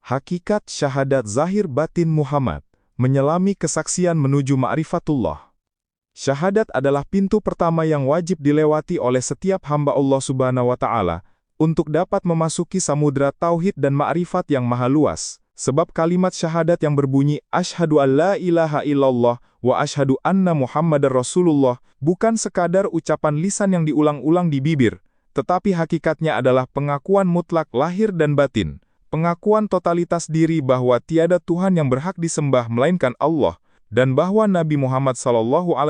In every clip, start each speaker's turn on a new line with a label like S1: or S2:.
S1: Hakikat syahadat zahir batin Muhammad, menyelami kesaksian menuju ma'rifatullah. Syahadat adalah pintu pertama yang wajib dilewati oleh setiap hamba Allah Subhanahu wa Ta'ala untuk dapat memasuki samudra tauhid dan ma'rifat yang maha luas. Sebab kalimat syahadat yang berbunyi asyhadu an la ilaha illallah wa asyhadu anna Muhammadar Rasulullah bukan sekadar ucapan lisan yang diulang-ulang di bibir, tetapi hakikatnya adalah pengakuan mutlak lahir dan batin. Pengakuan totalitas diri bahwa tiada Tuhan yang berhak disembah melainkan Allah, dan bahwa Nabi Muhammad SAW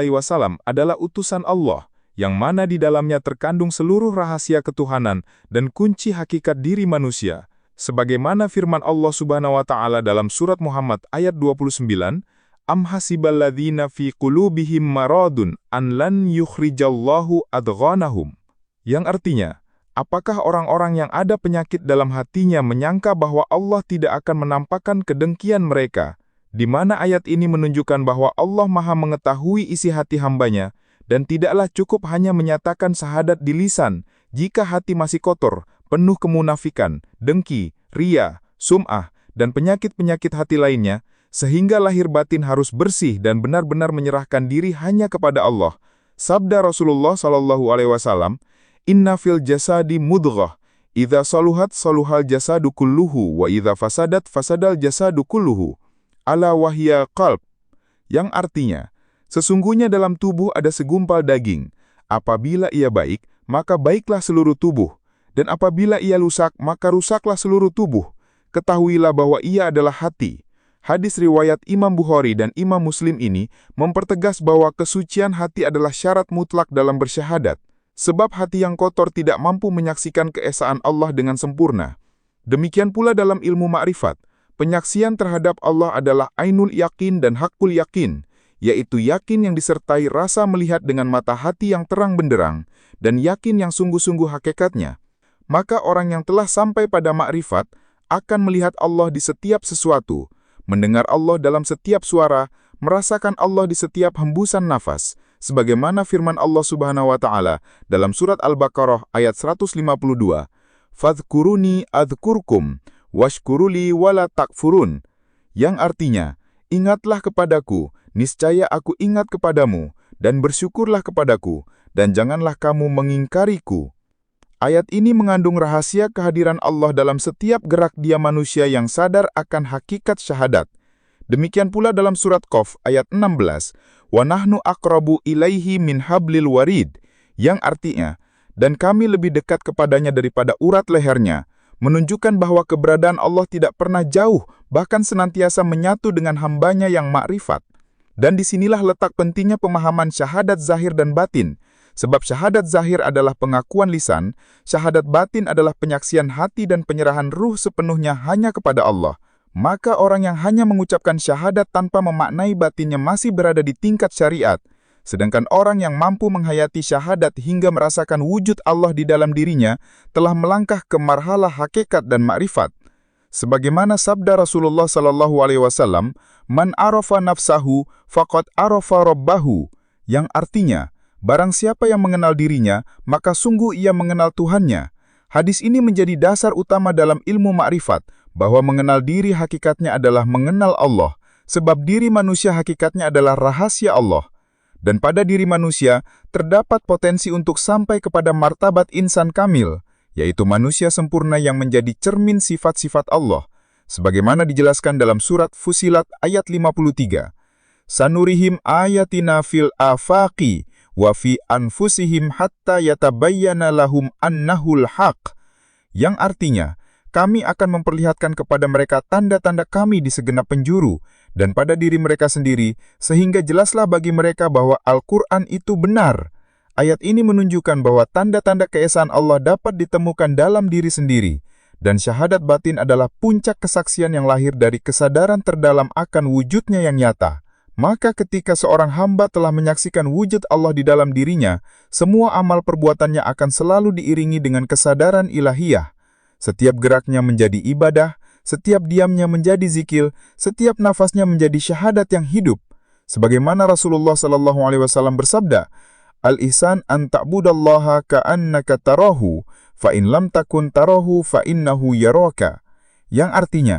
S1: adalah utusan Allah, yang mana di dalamnya terkandung seluruh rahasia ketuhanan dan kunci hakikat diri manusia. Sebagaimana firman Allah Subhanahu wa Ta'ala dalam surat Muhammad ayat 29, Am hasiballadzina fi qulubihim maradun an lan yukhrijallahu adghanahum. Yang artinya, apakah orang-orang yang ada penyakit dalam hatinya menyangka bahwa Allah tidak akan menampakkan kedengkian mereka, di mana ayat ini menunjukkan bahwa Allah Maha mengetahui isi hati hambanya, dan tidaklah cukup hanya menyatakan syahadat di lisan, jika hati masih kotor, penuh kemunafikan, dengki, ria, sum'ah, dan penyakit-penyakit hati lainnya, sehingga lahir batin harus bersih dan benar-benar menyerahkan diri hanya kepada Allah. Sabda Rasulullah SAW, Inna fil jasadi mudghah, idza saluhat saluhal jasadu kulluhu, wa idza fasadat fasadal jasadu kulluhu, ala wahya qalb. Yang artinya, sesungguhnya dalam tubuh ada segumpal daging. Apabila ia baik, maka baiklah seluruh tubuh. Dan apabila ia rusak, maka rusaklah seluruh tubuh. Ketahuilah bahwa ia adalah hati. Hadis riwayat Imam Bukhari dan Imam Muslim ini mempertegas bahwa kesucian hati adalah syarat mutlak dalam bersyahadat. Sebab hati yang kotor tidak mampu menyaksikan keesaan Allah dengan sempurna. Demikian pula dalam ilmu ma'rifat, penyaksian terhadap Allah adalah ainul yakin dan hakul yakin, yaitu yakin yang disertai rasa melihat dengan mata hati yang terang benderang, dan yakin yang sungguh-sungguh hakikatnya. Maka orang yang telah sampai pada ma'rifat akan melihat Allah di setiap sesuatu, mendengar Allah dalam setiap suara, merasakan Allah di setiap hembusan nafas, sebagaimana firman Allah Subhanahu wa Ta'ala dalam surat Al-Baqarah ayat 152, Fadhkuruni adhkurkum, washkuruli wala takfurun, yang artinya, ingatlah kepadaku, niscaya aku ingat kepadamu, dan bersyukurlah kepadaku, dan janganlah kamu mengingkariku. Ayat ini mengandung rahasia kehadiran Allah dalam setiap gerak dia manusia yang sadar akan hakikat syahadat. Demikian pula dalam surat Qaf ayat 16, wa nahnu aqrabu ilaihi min hablil warid, yang artinya, dan kami lebih dekat kepadanya daripada urat lehernya, menunjukkan bahwa keberadaan Allah tidak pernah jauh, bahkan senantiasa menyatu dengan hambanya yang ma'rifat. Dan disinilah letak pentingnya pemahaman syahadat zahir dan batin, sebab syahadat zahir adalah pengakuan lisan, syahadat batin adalah penyaksian hati dan penyerahan ruh sepenuhnya hanya kepada Allah. Maka orang yang hanya mengucapkan syahadat tanpa memaknai batinnya masih berada di tingkat syariat, sedangkan orang yang mampu menghayati syahadat hingga merasakan wujud Allah di dalam dirinya telah melangkah ke marhalah hakikat dan ma'rifat. Sebagaimana sabda Rasulullah SAW, Man arafa nafsahu faqad arafa rabbahu, yang artinya, barang siapa yang mengenal dirinya, maka sungguh ia mengenal Tuhannya. Hadis ini menjadi dasar utama dalam ilmu ma'rifat, bahwa mengenal diri hakikatnya adalah mengenal Allah, sebab diri manusia hakikatnya adalah rahasia Allah. Dan pada diri manusia, terdapat potensi untuk sampai kepada martabat insan kamil, yaitu manusia sempurna yang menjadi cermin sifat-sifat Allah, sebagaimana dijelaskan dalam surat Fusilat ayat 53. Sanurihim ayatina fil afaqi, wa fi anfusihim hatta yatabayyana lahum annahul haq, yang artinya, kami akan memperlihatkan kepada mereka tanda-tanda kami di segenap penjuru dan pada diri mereka sendiri, sehingga jelaslah bagi mereka bahwa Al-Quran itu benar. Ayat ini menunjukkan bahwa tanda-tanda keesaan Allah dapat ditemukan dalam diri sendiri, dan syahadat batin adalah puncak kesaksian yang lahir dari kesadaran terdalam akan wujudnya yang nyata. Maka ketika seorang hamba telah menyaksikan wujud Allah di dalam dirinya, semua amal perbuatannya akan selalu diiringi dengan kesadaran ilahiyah. Setiap geraknya menjadi ibadah, setiap diamnya menjadi zikir, setiap nafasnya menjadi syahadat yang hidup. Sebagaimana Rasulullah SAW bersabda, Al-ihsan an ta'budallaha ka'annaka tarahu, fa in lam takun tarahu fa innahu yaraka. Yang artinya,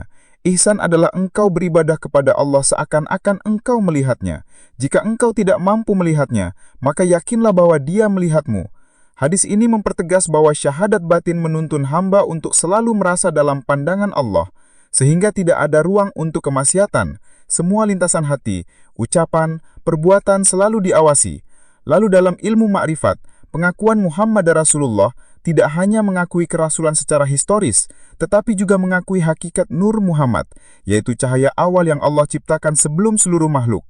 S2: Ihsan adalah engkau beribadah kepada Allah seakan-akan engkau melihatnya. Jika engkau tidak mampu melihatnya, maka yakinlah bahwa Dia melihatmu. Hadis ini mempertegas bahwa syahadat batin menuntun hamba untuk selalu merasa dalam pandangan Allah, sehingga tidak ada ruang untuk kemaksiatan. Semua lintasan hati, ucapan, perbuatan selalu diawasi. Lalu dalam ilmu makrifat, pengakuan Muhammad Rasulullah tidak hanya mengakui kerasulan secara historis, tetapi juga mengakui hakikat Nur Muhammad, yaitu cahaya awal yang Allah ciptakan sebelum seluruh makhluk.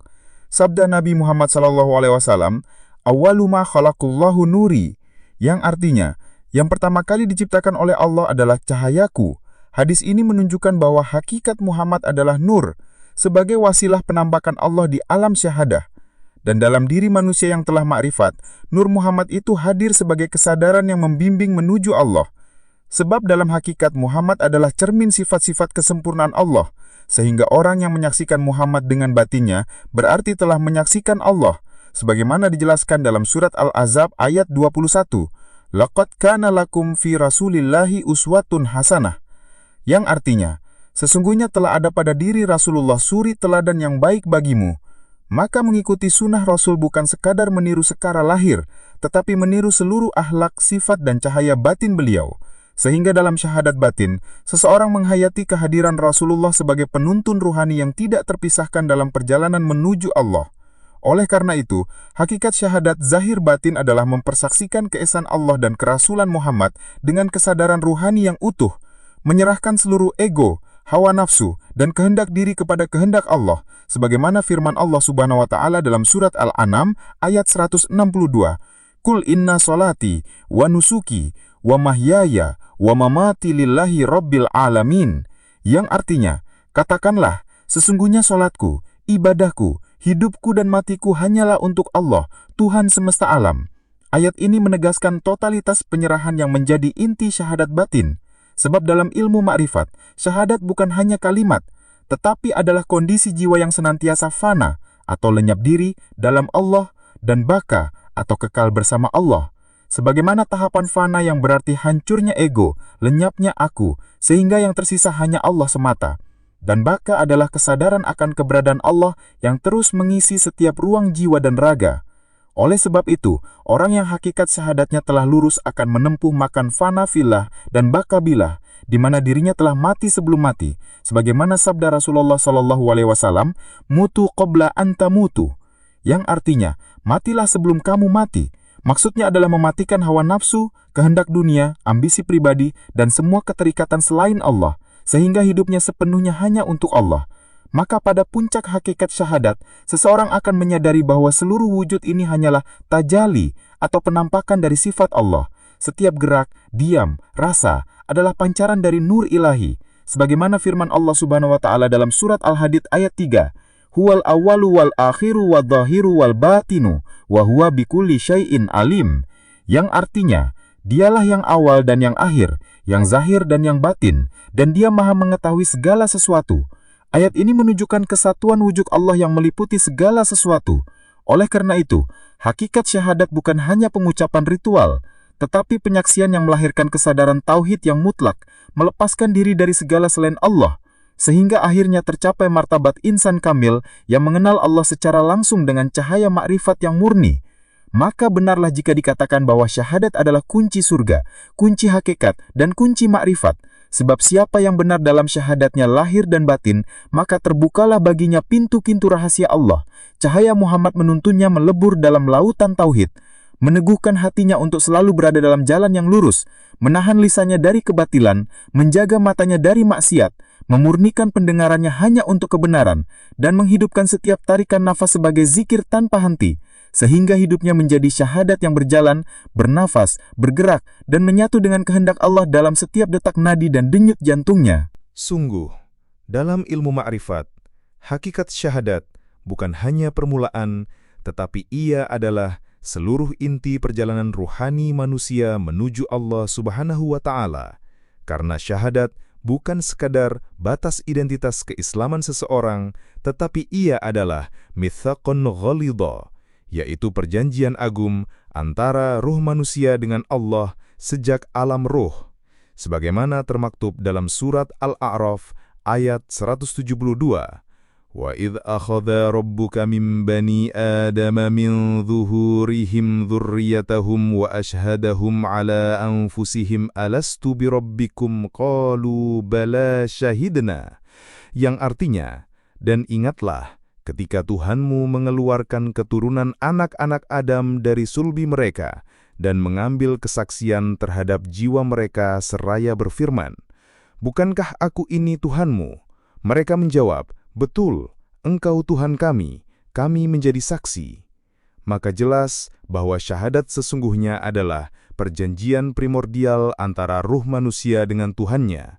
S2: Sabda Nabi Muhammad SAW, "Awwalu ma khalaqallahu nuri," yang artinya, yang pertama kali diciptakan oleh Allah adalah cahayaku. Hadis ini menunjukkan bahwa hakikat Muhammad adalah nur, sebagai wasilah penampakan Allah di alam syahadah. Dan dalam diri manusia yang telah makrifat, Nur Muhammad itu hadir sebagai kesadaran yang membimbing menuju Allah. Sebab dalam hakikat Muhammad adalah cermin sifat-sifat kesempurnaan Allah, sehingga orang yang menyaksikan Muhammad dengan batinnya berarti telah menyaksikan Allah, sebagaimana dijelaskan dalam surat Al-Ahzab ayat 21, "Laqad kana lakum fi Rasulillahi uswatun hasanah," yang artinya, sesungguhnya telah ada pada diri Rasulullah suri teladan yang baik bagimu. Maka mengikuti sunnah Rasul bukan sekadar meniru sekara lahir, tetapi meniru seluruh akhlak, sifat, dan cahaya batin beliau. Sehingga dalam syahadat batin, seseorang menghayati kehadiran Rasulullah sebagai penuntun ruhani yang tidak terpisahkan dalam perjalanan menuju Allah. Oleh karena itu, hakikat syahadat zahir batin adalah mempersaksikan keesaan Allah dan kerasulan Muhammad dengan kesadaran ruhani yang utuh, menyerahkan seluruh ego, hawa nafsu, dan kehendak diri kepada kehendak Allah, sebagaimana firman Allah Subhanahu wa Ta'ala dalam surat Al-An'am ayat 162, "Qul inna solati wa nusuki wa mahyaya wa mamati lillahi rabbil alamin," yang artinya, katakanlah, sesungguhnya solatku, ibadahku, hidupku dan matiku hanyalah untuk Allah, Tuhan semesta alam. Ayat ini menegaskan totalitas penyerahan yang menjadi inti syahadat batin. Sebab dalam ilmu makrifat, syahadat bukan hanya kalimat, tetapi adalah kondisi jiwa yang senantiasa fana atau lenyap diri dalam Allah dan baka atau kekal bersama Allah. Sebagaimana tahapan fana yang berarti hancurnya ego, lenyapnya aku, sehingga yang tersisa hanya Allah semata. Dan baka adalah kesadaran akan keberadaan Allah yang terus mengisi setiap ruang jiwa dan raga. Oleh sebab itu, orang yang hakikat syahadatnya telah lurus akan menempuh makan fana filah dan baka bilah, di mana dirinya telah mati sebelum mati, sebagaimana sabda Rasulullah SAW, "Mutu qabla anta mutu," yang artinya, matilah sebelum kamu mati. Maksudnya adalah mematikan hawa nafsu, kehendak dunia, ambisi pribadi, dan semua keterikatan selain Allah, sehingga hidupnya sepenuhnya hanya untuk Allah. Maka pada puncak hakikat syahadat, seseorang akan menyadari bahwa seluruh wujud ini hanyalah tajali atau penampakan dari sifat Allah. Setiap gerak, diam, rasa adalah pancaran dari nur ilahi. Sebagaimana firman Allah Subhanahu wa Ta'ala dalam surat Al-Hadid ayat 3, "Huwal awwalu wal akhiru wal dhahiru wal batinu wa huwa bikulli syai'in alim," yang artinya, Dialah yang awal dan yang akhir, yang zahir dan yang batin, dan Dia Maha mengetahui segala sesuatu. Ayat ini menunjukkan kesatuan wujud Allah yang meliputi segala sesuatu. Oleh karena itu, hakikat syahadat bukan hanya pengucapan ritual, tetapi penyaksian yang melahirkan kesadaran tauhid yang mutlak, melepaskan diri dari segala selain Allah, sehingga akhirnya tercapai martabat insan kamil yang mengenal Allah secara langsung dengan cahaya makrifat yang murni. Maka benarlah jika dikatakan bahwa syahadat adalah kunci surga, kunci hakikat, dan kunci makrifat. Sebab siapa yang benar dalam syahadatnya lahir dan batin, maka terbukalah baginya pintu-pintu rahasia Allah. Cahaya Muhammad menuntunnya melebur dalam lautan tauhid, meneguhkan hatinya untuk selalu berada dalam jalan yang lurus, menahan lisannya dari kebatilan, menjaga matanya dari maksiat, memurnikan pendengarannya hanya untuk kebenaran, dan menghidupkan setiap tarikan nafas sebagai zikir tanpa henti, sehingga hidupnya menjadi syahadat yang berjalan, bernafas, bergerak, dan menyatu dengan kehendak Allah dalam setiap detak nadi dan denyut jantungnya.
S1: Sungguh, dalam ilmu ma'rifat, hakikat syahadat bukan hanya permulaan, tetapi ia adalah seluruh inti perjalanan ruhani manusia menuju Allah Subhanahu wa Ta'ala. Karena syahadat bukan sekadar batas identitas keislaman seseorang, tetapi ia adalah mitsaqun ghalidha, yaitu perjanjian agung antara ruh manusia dengan Allah sejak alam ruh. Sebagaimana termaktub dalam surat Al-A'raf ayat 172. Wa idh akhadha rabbuka min bani adama min zuhurihim dzurriyyatahum wa ashhadahum ala anfusihim alastu birabbikum qalu bala syahidna. Yang artinya, dan ingatlah ketika Tuhanmu mengeluarkan keturunan anak-anak Adam dari sulbi mereka dan mengambil kesaksian terhadap jiwa mereka seraya berfirman, "Bukankah aku ini Tuhanmu?" Mereka menjawab, "Betul, Engkau Tuhan kami menjadi saksi." Maka jelas bahwa syahadat sesungguhnya adalah perjanjian primordial antara ruh manusia dengan Tuhannya.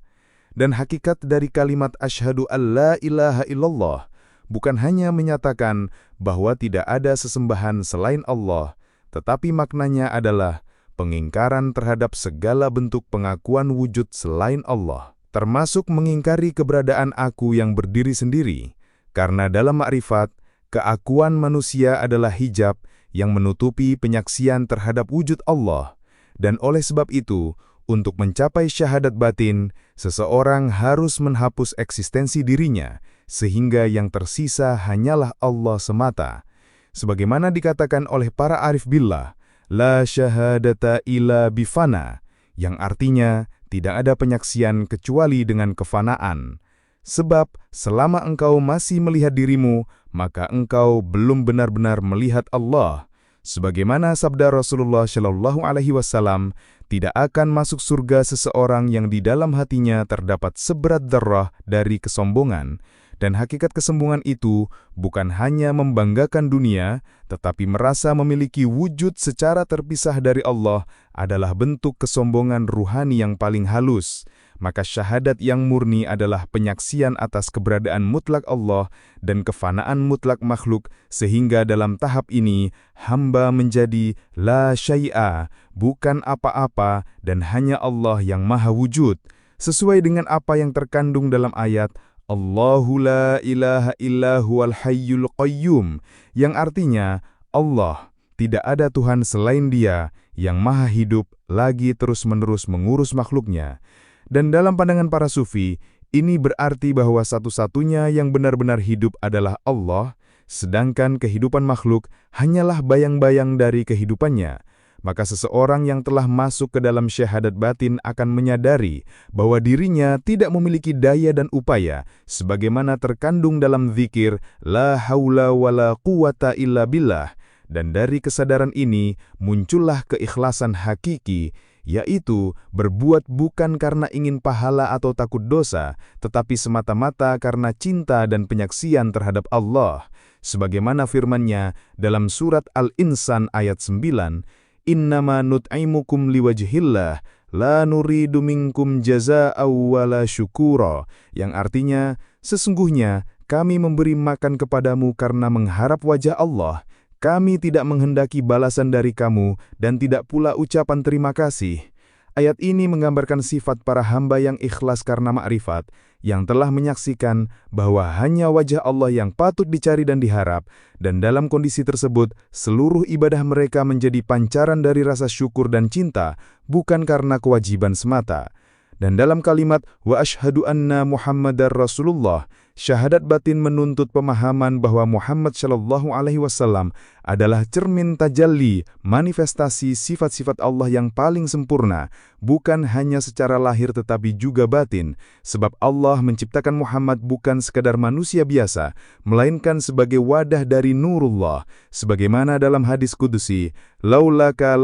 S1: Dan hakikat dari kalimat asyhadu alla ilaha illallah bukan hanya menyatakan bahwa tidak ada sesembahan selain Allah, tetapi maknanya adalah pengingkaran terhadap segala bentuk pengakuan wujud selain Allah, termasuk mengingkari keberadaan aku yang berdiri sendiri, karena dalam makrifat, keakuan manusia adalah hijab yang menutupi penyaksian terhadap wujud Allah, dan oleh sebab itu, untuk mencapai syahadat batin, seseorang harus menghapus eksistensi dirinya, sehingga yang tersisa hanyalah Allah semata. Sebagaimana dikatakan oleh para arif billah, la syahadata illa bifana, yang artinya tidak ada penyaksian kecuali dengan kefanaan. Sebab selama engkau masih melihat dirimu, maka engkau belum benar-benar melihat Allah. Sebagaimana sabda Rasulullah Shallallahu Alaihi Wasallam, tidak akan masuk surga seseorang yang di dalam hatinya terdapat seberat dzarrah dari kesombongan. Dan hakikat kesombongan itu bukan hanya membanggakan dunia, tetapi merasa memiliki wujud secara terpisah dari Allah adalah bentuk kesombongan ruhani yang paling halus. Maka syahadat yang murni adalah penyaksian atas keberadaan mutlak Allah dan kefanaan mutlak makhluk, sehingga dalam tahap ini hamba menjadi la syai'a, bukan apa-apa, dan hanya Allah yang maha wujud. Sesuai dengan apa yang terkandung dalam ayat Allahu la ilaha illa huwal hayyul qayyum, yang artinya Allah, tidak ada Tuhan selain Dia yang maha hidup lagi terus-menerus mengurus makhluknya. Dan dalam pandangan para sufi, ini berarti bahwa satu-satunya yang benar-benar hidup adalah Allah, sedangkan kehidupan makhluk hanyalah bayang-bayang dari kehidupannya. Maka seseorang yang telah masuk ke dalam syahadat batin akan menyadari bahwa dirinya tidak memiliki daya dan upaya, sebagaimana terkandung dalam zikir, la haula wala quwata illa billah. Dan dari kesadaran ini muncullah keikhlasan hakiki, yaitu berbuat bukan karena ingin pahala atau takut dosa, tetapi semata-mata karena cinta dan penyaksian terhadap Allah. Sebagaimana firman-Nya dalam surat Al-Insan ayat 9, "Innama nut'imukum liwajhillah, la nuridu minkum jazaa'aw wala syukura," yang artinya, sesungguhnya kami memberi makan kepadamu karena mengharap wajah Allah. Kami tidak menghendaki balasan dari kamu dan tidak pula ucapan terima kasih. Ayat ini menggambarkan sifat para hamba yang ikhlas karena makrifat, yang telah menyaksikan bahwa hanya wajah Allah yang patut dicari dan diharap, dan dalam kondisi tersebut, seluruh ibadah mereka menjadi pancaran dari rasa syukur dan cinta, bukan karena kewajiban semata. Dan dalam kalimat, wa ashhadu anna Muhammadar Rasulullah, syahadat batin menuntut pemahaman bahwa Muhammad Shallallahu Alaihi Wasallam adalah cermin tajalli, manifestasi sifat-sifat Allah yang paling sempurna, bukan hanya secara lahir tetapi juga batin, sebab Allah menciptakan Muhammad bukan sekadar manusia biasa, melainkan sebagai wadah dari nurullah, sebagaimana dalam hadis kudusi, laulaka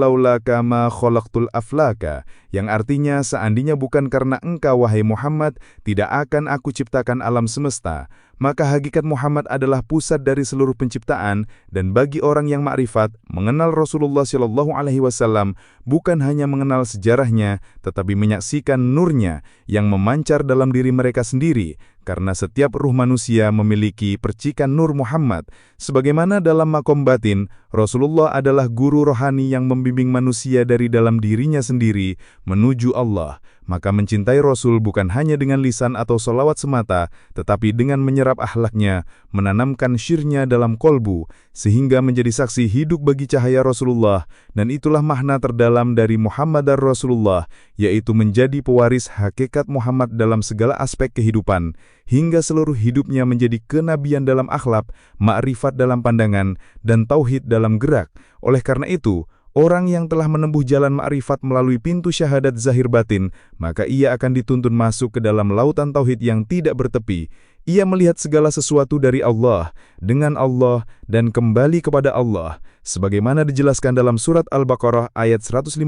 S1: ma khalaqtul aflaka, yang artinya seandainya bukan karena engkau wahai Muhammad, tidak akan aku ciptakan alam semesta. Maka hakikat Muhammad adalah pusat dari seluruh penciptaan, dan bagi orang yang makrifat, mengenal Rasulullah Shallallahu Alaihi Wasallam bukan hanya mengenal sejarahnya, tetapi menyaksikan nurnya yang memancar dalam diri mereka sendiri, karena setiap ruh manusia memiliki percikan nur Muhammad. Sebagaimana dalam makom batin, Rasulullah adalah guru rohani yang membimbing manusia dari dalam dirinya sendiri menuju Allah. Maka mencintai Rasul bukan hanya dengan lisan atau sholawat semata, tetapi dengan menyerap akhlaknya, menanamkan syirnya dalam kolbu, sehingga menjadi saksi hidup bagi cahaya Rasulullah, dan itulah makna terdalam dari Muhammadar Rasulullah, yaitu menjadi pewaris hakikat Muhammad dalam segala aspek kehidupan, hingga seluruh hidupnya menjadi kenabian dalam akhlak, ma'rifat dalam pandangan, dan tauhid dalam gerak. Oleh karena itu, orang yang telah menempuh jalan ma'rifat melalui pintu syahadat zahir batin, maka ia akan dituntun masuk ke dalam lautan tauhid yang tidak bertepi. Ia melihat segala sesuatu dari Allah, dengan Allah, dan kembali kepada Allah. Sebagaimana dijelaskan dalam surat Al-Baqarah ayat 156,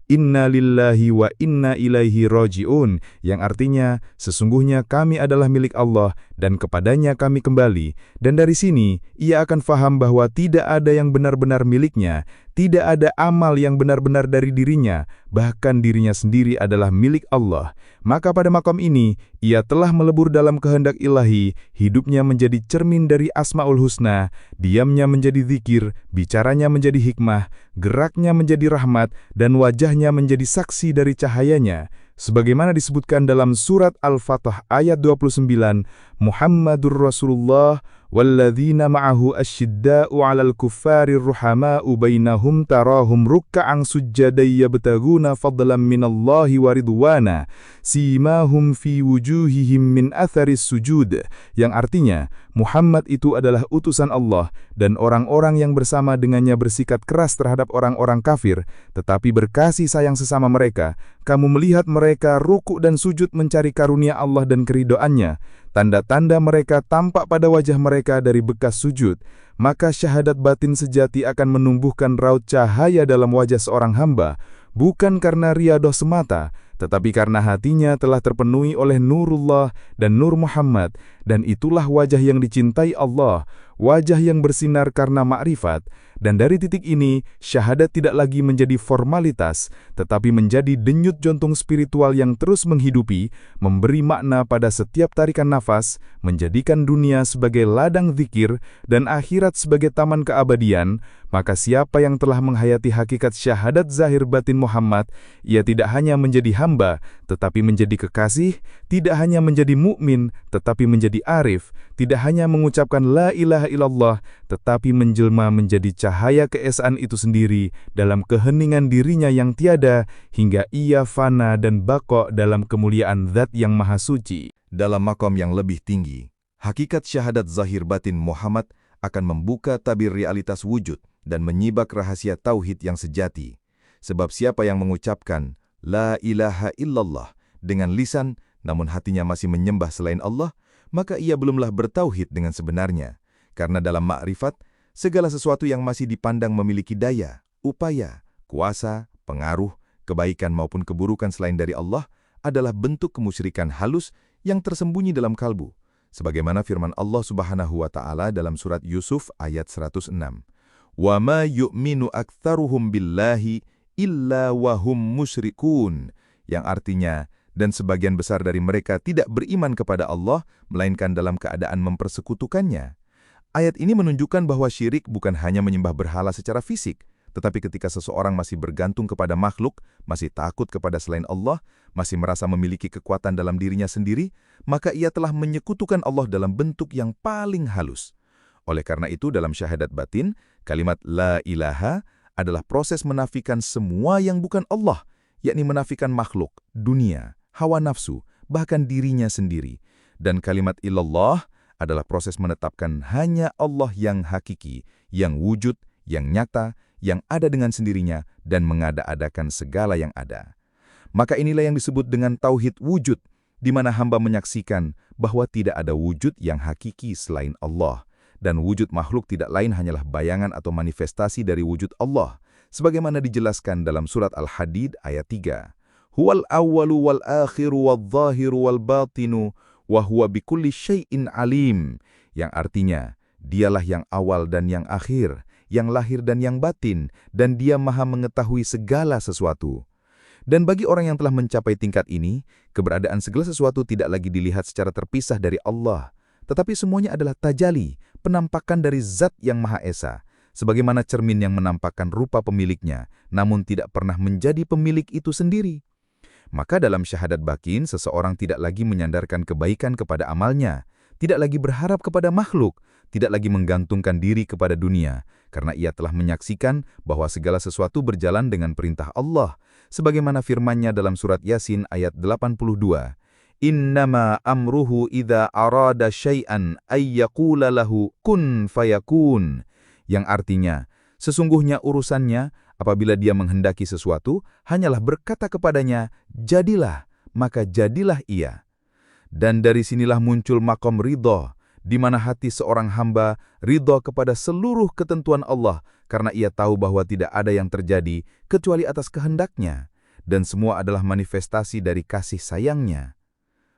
S1: Inna lillahi wa inna ilaihi roji'un, yang artinya, sesungguhnya kami adalah milik Allah, dan kepadanya kami kembali. Dan dari sini, ia akan faham bahwa tidak ada yang benar-benar miliknya, tidak ada amal yang benar-benar dari dirinya, bahkan dirinya sendiri adalah milik Allah. Maka pada makom ini, ia telah melebur dalam kehendak ilahi, hidupnya menjadi cermin dari Asma'ul Husna, diamnya menjadi zikir, bicaranya menjadi hikmah, geraknya menjadi rahmat, dan wajahnya menjadi saksi dari cahayanya. Sebagaimana disebutkan dalam surat Al-Fatah ayat 29, Muhammadur Rasulullah walladzina ma'ahu asyidda'u 'alal kuffarir ruhama'u bainahum tarahum rukka'an sujjadan yabtaguna fadlan minallahi wa ridwana simahum fi wujuhihim min atharis sujud, yang artinya Muhammad itu adalah utusan Allah dan orang-orang yang bersama dengannya bersikap keras terhadap orang-orang kafir tetapi berkasih sayang sesama mereka. Kamu melihat mereka ruku dan sujud mencari karunia Allah dan keridoannya. Tanda-tanda mereka tampak pada wajah mereka dari bekas sujud. Maka syahadat batin sejati akan menumbuhkan raut cahaya dalam wajah seorang hamba, bukan karena riadah semata, tetapi karena hatinya telah terpenuhi oleh nurullah dan nur Muhammad, dan itulah wajah yang dicintai Allah, wajah yang bersinar karena ma'rifat. Dan dari titik ini, syahadat tidak lagi menjadi formalitas, tetapi menjadi denyut jantung spiritual yang terus menghidupi, memberi makna pada setiap tarikan nafas, menjadikan dunia sebagai ladang zikir, dan akhirat sebagai taman keabadian. Maka siapa yang telah menghayati hakikat syahadat zahir batin Muhammad, ia tidak hanya menjadi hamba, tetapi menjadi kekasih, tidak hanya menjadi mukmin, tetapi menjadi arif, tidak hanya mengucapkan la ilaha illallah, tetapi menjelma menjadi cahaya keesaan itu sendiri dalam keheningan dirinya yang tiada, hingga ia fana dan baqo dalam kemuliaan zat yang maha suci.
S3: Dalam makom yang lebih tinggi, hakikat syahadat zahir batin Muhammad akan membuka tabir realitas wujud dan menyibak rahasia tauhid yang sejati. Sebab siapa yang mengucapkan la ilaha illallah dengan lisan, namun hatinya masih menyembah selain Allah, maka ia belumlah bertauhid dengan sebenarnya. Karena dalam ma'rifat, segala sesuatu yang masih dipandang memiliki daya, upaya, kuasa, pengaruh, kebaikan maupun keburukan selain dari Allah adalah bentuk kemusyrikan halus yang tersembunyi dalam kalbu. Sebagaimana firman Allah Subhanahu wa Ta'ala dalam surat Yusuf ayat 106. Wa ma yu'minu aktsaruhum billahi illa wahum musyrikun, yang artinya, dan sebagian besar dari mereka tidak beriman kepada Allah, melainkan dalam keadaan mempersekutukannya. Ayat ini menunjukkan bahwa syirik bukan hanya menyembah berhala secara fisik, tetapi ketika seseorang masih bergantung kepada makhluk, masih takut kepada selain Allah, masih merasa memiliki kekuatan dalam dirinya sendiri, maka ia telah menyekutukan Allah dalam bentuk yang paling halus. Oleh karena itu, dalam syahadat batin, kalimat la ilaha adalah proses menafikan semua yang bukan Allah, yakni menafikan makhluk, dunia, hawa nafsu, bahkan dirinya sendiri. Dan kalimat illallah adalah proses menetapkan hanya Allah yang hakiki, yang wujud, yang nyata, yang ada dengan sendirinya, dan mengada-adakan segala yang ada. Maka inilah yang disebut dengan tauhid wujud, di mana hamba menyaksikan bahwa tidak ada wujud yang hakiki selain Allah, dan wujud makhluk tidak lain hanyalah bayangan atau manifestasi dari wujud Allah, sebagaimana dijelaskan dalam surat Al-Hadid ayat 3. Huwal awwalu wal akhiru wal zahiru wal batinu, wa huwa bikulli syai'in alim, yang artinya, dialah yang awal dan yang akhir, yang lahir dan yang batin, dan dia maha mengetahui segala sesuatu. Dan bagi orang yang telah mencapai tingkat ini, keberadaan segala sesuatu tidak lagi dilihat secara terpisah dari Allah, tetapi semuanya adalah tajali, penampakan dari zat yang Maha Esa, sebagaimana cermin yang menampakkan rupa pemiliknya, namun tidak pernah menjadi pemilik itu sendiri. Maka dalam syahadat batin, seseorang tidak lagi menyandarkan kebaikan kepada amalnya, tidak lagi berharap kepada makhluk, tidak lagi menggantungkan diri kepada dunia, karena ia telah menyaksikan bahwa segala sesuatu berjalan dengan perintah Allah, sebagaimana firman-Nya dalam surat Yasin ayat 82. Innama amruhu idza arada syai'an ayyaqula lahu kun fayakun, yang artinya, sesungguhnya urusannya apabila dia menghendaki sesuatu, hanyalah berkata kepadanya, jadilah, maka jadilah ia. Dan dari sinilah muncul makom ridho, di mana hati seorang hamba ridho kepada seluruh ketentuan Allah, karena ia tahu bahwa tidak ada yang terjadi kecuali atas kehendaknya, dan semua adalah manifestasi dari kasih sayangnya.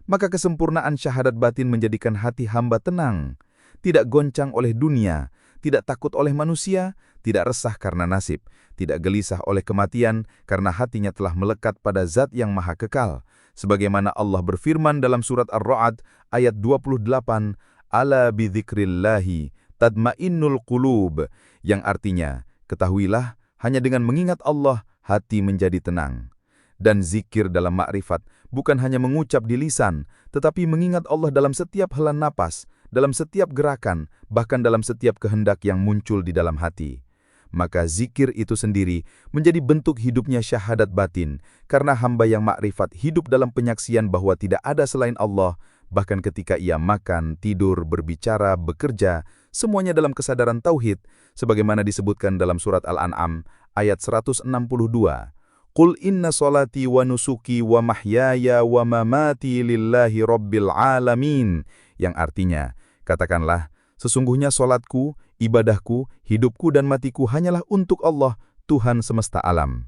S3: Maka kesempurnaan syahadat batin menjadikan hati hamba tenang, tidak goncang oleh dunia, tidak takut oleh manusia, tidak resah karena nasib, tidak gelisah oleh kematian karena hatinya telah melekat pada Zat yang Maha Kekal. Sebagaimana Allah berfirman dalam surat Ar-Ra'd ayat 28, Ala bidzikrillahi tadma'innul qulub, yang artinya, ketahuilah, hanya dengan mengingat Allah, hati menjadi tenang. Dan zikir dalam makrifat bukan hanya mengucap di lisan, tetapi mengingat Allah dalam setiap hela napas, dalam setiap gerakan, bahkan dalam setiap kehendak yang muncul di dalam hati. Maka zikir itu sendiri menjadi bentuk hidupnya syahadat batin, karena hamba yang makrifat hidup dalam penyaksian bahwa tidak ada selain Allah, bahkan ketika ia makan, tidur, berbicara, bekerja, semuanya dalam kesadaran tauhid, sebagaimana disebutkan dalam surat Al-An'am ayat 162. Qul inna salati wa nusuki wa mahyaya wa mamati lillahi rabbil alamin, yang artinya, katakanlah, sesungguhnya solatku, ibadahku, hidupku dan matiku hanyalah untuk Allah, Tuhan semesta alam.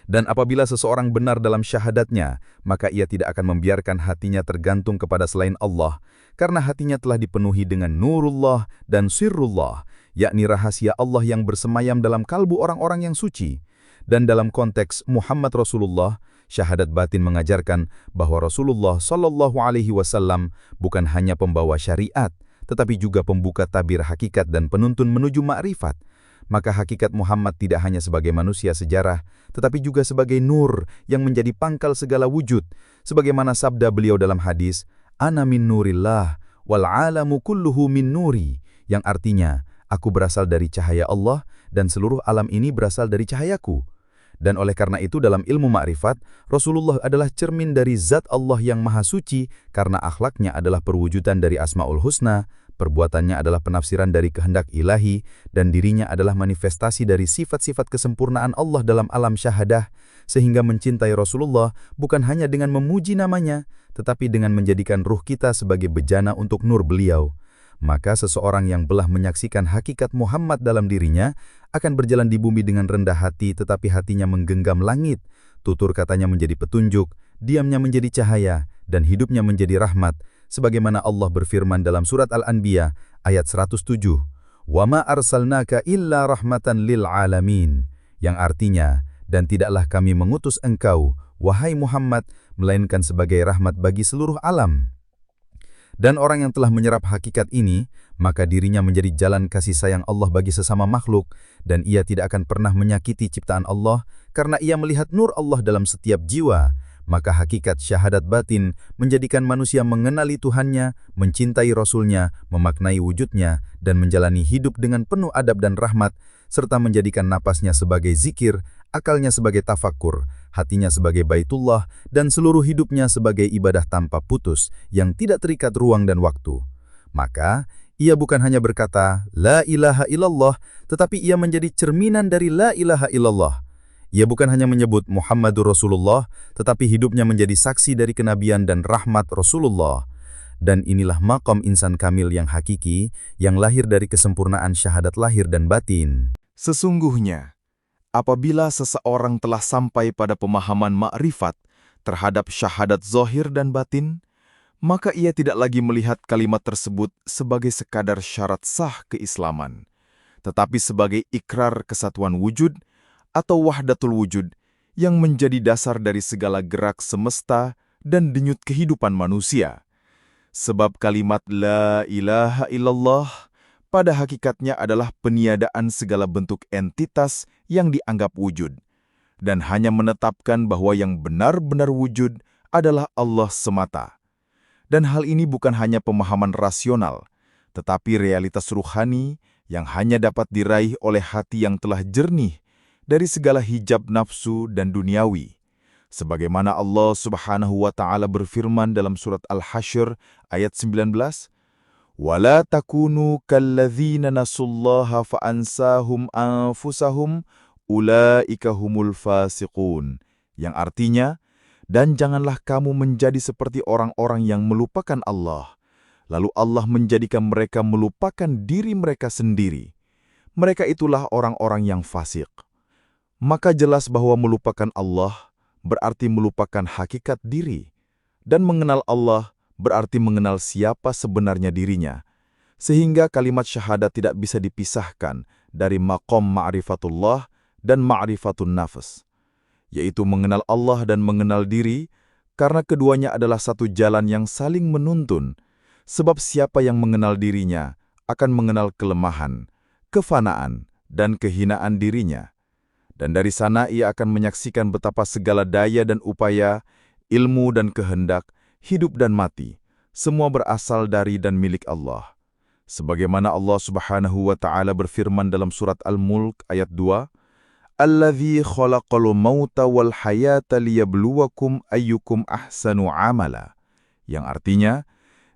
S3: Dan apabila seseorang benar dalam syahadatnya, maka ia tidak akan membiarkan hatinya tergantung kepada selain Allah, karena hatinya telah dipenuhi dengan nurullah dan sirrullah, yakni rahasia Allah yang bersemayam dalam kalbu orang-orang yang suci. Dan dalam konteks Muhammad Rasulullah, syahadat batin mengajarkan bahwa Rasulullah Shallallahu Alaihi Wasallam bukan hanya pembawa syariat, tetapi juga pembuka tabir hakikat dan penuntun menuju ma'rifat. Maka hakikat Muhammad tidak hanya sebagai manusia sejarah, tetapi juga sebagai nur yang menjadi pangkal segala wujud. Sebagaimana sabda beliau dalam hadis, Ana min nurillah, wal alamu kulluhu min nuri, yang artinya, aku berasal dari cahaya Allah, dan seluruh alam ini berasal dari cahayaku. Dan oleh karena itu dalam ilmu ma'rifat, Rasulullah adalah cermin dari Zat Allah yang Maha Suci, karena akhlaknya adalah perwujudan dari Asma'ul Husna, perbuatannya adalah penafsiran dari kehendak ilahi, dan dirinya adalah manifestasi dari sifat-sifat kesempurnaan Allah dalam alam syahadah, sehingga mencintai Rasulullah bukan hanya dengan memuji namanya, tetapi dengan menjadikan ruh kita sebagai bejana untuk nur beliau. Maka seseorang yang belah menyaksikan hakikat Muhammad dalam dirinya akan berjalan di bumi dengan rendah hati, tetapi hatinya menggenggam langit. Tutur katanya menjadi petunjuk, diamnya menjadi cahaya, dan hidupnya menjadi rahmat. Sebagaimana Allah berfirman dalam surat Al-Anbiya ayat 107, "Wa ma arsalnaka illa rahmatan lil alamin." Yang artinya, dan tidaklah kami mengutus engkau, wahai Muhammad, melainkan sebagai rahmat bagi seluruh alam. Dan orang yang telah menyerap hakikat ini, maka dirinya menjadi jalan kasih sayang Allah bagi sesama makhluk, dan ia tidak akan pernah menyakiti ciptaan Allah, karena ia melihat nur Allah dalam setiap jiwa. Maka hakikat syahadat batin menjadikan manusia mengenali Tuhannya, mencintai Rasulnya, memaknai wujudnya, dan menjalani hidup dengan penuh adab dan rahmat, serta menjadikan napasnya sebagai zikir, akalnya sebagai tafakkur, hatinya sebagai baitullah, dan seluruh hidupnya sebagai ibadah tanpa putus, yang tidak terikat ruang dan waktu. Maka, ia bukan hanya berkata, La ilaha illallah, tetapi ia menjadi cerminan dari La ilaha illallah. Ia bukan hanya menyebut Muhammadur Rasulullah, tetapi hidupnya menjadi saksi dari kenabian dan rahmat Rasulullah. Dan inilah maqam insan kamil yang hakiki, yang lahir dari kesempurnaan syahadat lahir dan batin.
S1: Sesungguhnya, apabila seseorang telah sampai pada pemahaman ma'rifat terhadap syahadat zahir dan batin, maka ia tidak lagi melihat kalimat tersebut sebagai sekadar syarat sah keislaman, tetapi sebagai ikrar kesatuan wujud atau wahdatul wujud yang menjadi dasar dari segala gerak semesta dan denyut kehidupan manusia. Sebab kalimat La ilaha illallah pada hakikatnya adalah peniadaan segala bentuk entitas yang dianggap wujud, dan hanya menetapkan bahwa yang benar-benar wujud adalah Allah semata.
S3: Dan hal ini bukan hanya pemahaman rasional, tetapi realitas ruhani yang hanya dapat diraih oleh hati yang telah jernih dari segala hijab nafsu dan duniawi. Sebagaimana Allah Subhanahu wa Ta'ala berfirman dalam surat Al-Hasyr ayat 19, "Wala takunu kalladzina nasullaha fa'ansahum anfusahum ulaika humul fasiqun." Yang artinya, dan janganlah kamu menjadi seperti orang-orang yang melupakan Allah, lalu Allah menjadikan mereka melupakan diri mereka sendiri. Mereka itulah orang-orang yang fasik. Maka jelas bahwa melupakan Allah berarti melupakan hakikat diri, dan mengenal Allah berarti mengenal siapa sebenarnya dirinya, sehingga kalimat syahadat tidak bisa dipisahkan dari maqam ma'rifatullah dan ma'rifatun nafs, yaitu mengenal Allah dan mengenal diri, karena keduanya adalah satu jalan yang saling menuntun, sebab siapa yang mengenal dirinya akan mengenal kelemahan, kefanaan, dan kehinaan dirinya. Dan dari sana ia akan menyaksikan betapa segala daya dan upaya, ilmu dan kehendak, hidup dan mati, semua berasal dari dan milik Allah. Sebagaimana Allah Subhanahu wa Ta'ala berfirman dalam surat Al-Mulk ayat 2, "Alladzi khalaqal mauta wal hayata liyabluwakum ayyukum ahsanu amala." Yang artinya,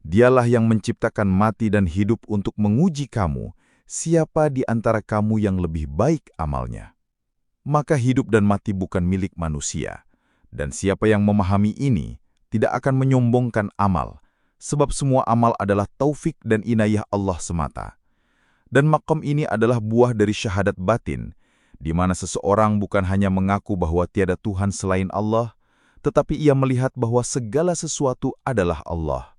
S3: Dialah yang menciptakan mati dan hidup untuk menguji kamu, siapa di antara kamu yang lebih baik amalnya. Maka hidup dan mati bukan milik manusia, dan siapa yang memahami ini tidak akan menyombongkan amal, sebab semua amal adalah taufik dan inayah Allah semata. Dan maqam ini adalah buah dari syahadat batin, di mana seseorang bukan hanya mengaku bahwa tiada Tuhan selain Allah, tetapi ia melihat bahwa segala sesuatu adalah Allah.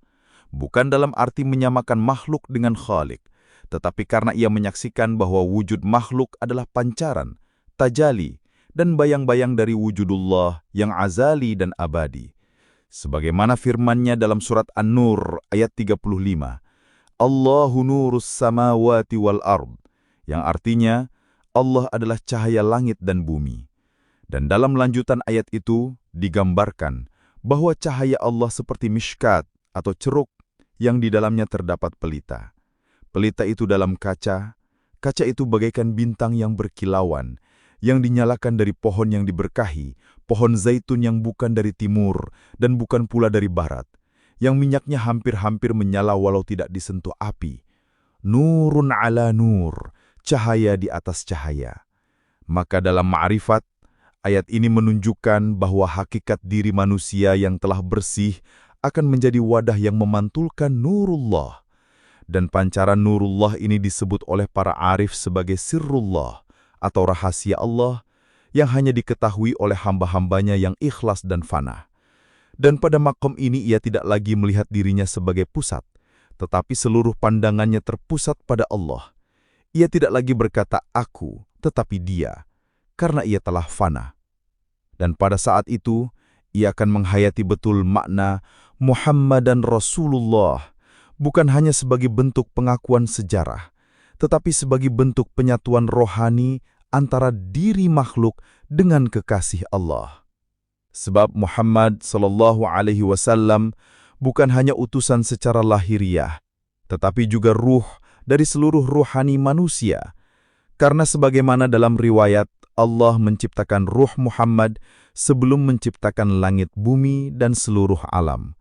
S3: Bukan dalam arti menyamakan makhluk dengan Khalik, tetapi karena ia menyaksikan bahwa wujud makhluk adalah pancaran, tajali, dan bayang-bayang dari wujudullah yang azali dan abadi. Sebagaimana firman-Nya dalam surat An-Nur ayat 35, Allahu nurus samawati wal ard, yang artinya Allah adalah cahaya langit dan bumi. Dan dalam lanjutan ayat itu digambarkan bahwa cahaya Allah seperti mishkat atau ceruk yang di dalamnya terdapat pelita. Pelita itu dalam kaca, kaca itu bagaikan bintang yang berkilauan, yang dinyalakan dari pohon yang diberkahi, pohon zaitun yang bukan dari timur dan bukan pula dari barat, yang minyaknya hampir-hampir menyala walau tidak disentuh api. Nurun ala nur, cahaya di atas cahaya. Maka dalam ma'rifat, ayat ini menunjukkan bahwa hakikat diri manusia yang telah bersih akan menjadi wadah yang memantulkan nurullah. Dan pancaran nurullah ini disebut oleh para arif sebagai sirrullah, atau rahasia Allah yang hanya diketahui oleh hamba-hambanya yang ikhlas dan fana. Dan pada makom ini ia tidak lagi melihat dirinya sebagai pusat, tetapi seluruh pandangannya terpusat pada Allah. Ia tidak lagi berkata aku, tetapi dia, karena ia telah fana. Dan pada saat itu, ia akan menghayati betul makna Muhammadan Rasulullah, bukan hanya sebagai bentuk pengakuan sejarah, tetapi sebagai bentuk penyatuan rohani antara diri makhluk dengan kekasih Allah. Sebab Muhammad SAW bukan hanya utusan secara lahiriah, tetapi juga ruh dari seluruh ruhani manusia. Karena sebagaimana dalam riwayat, Allah menciptakan ruh Muhammad sebelum menciptakan langit bumi dan seluruh alam.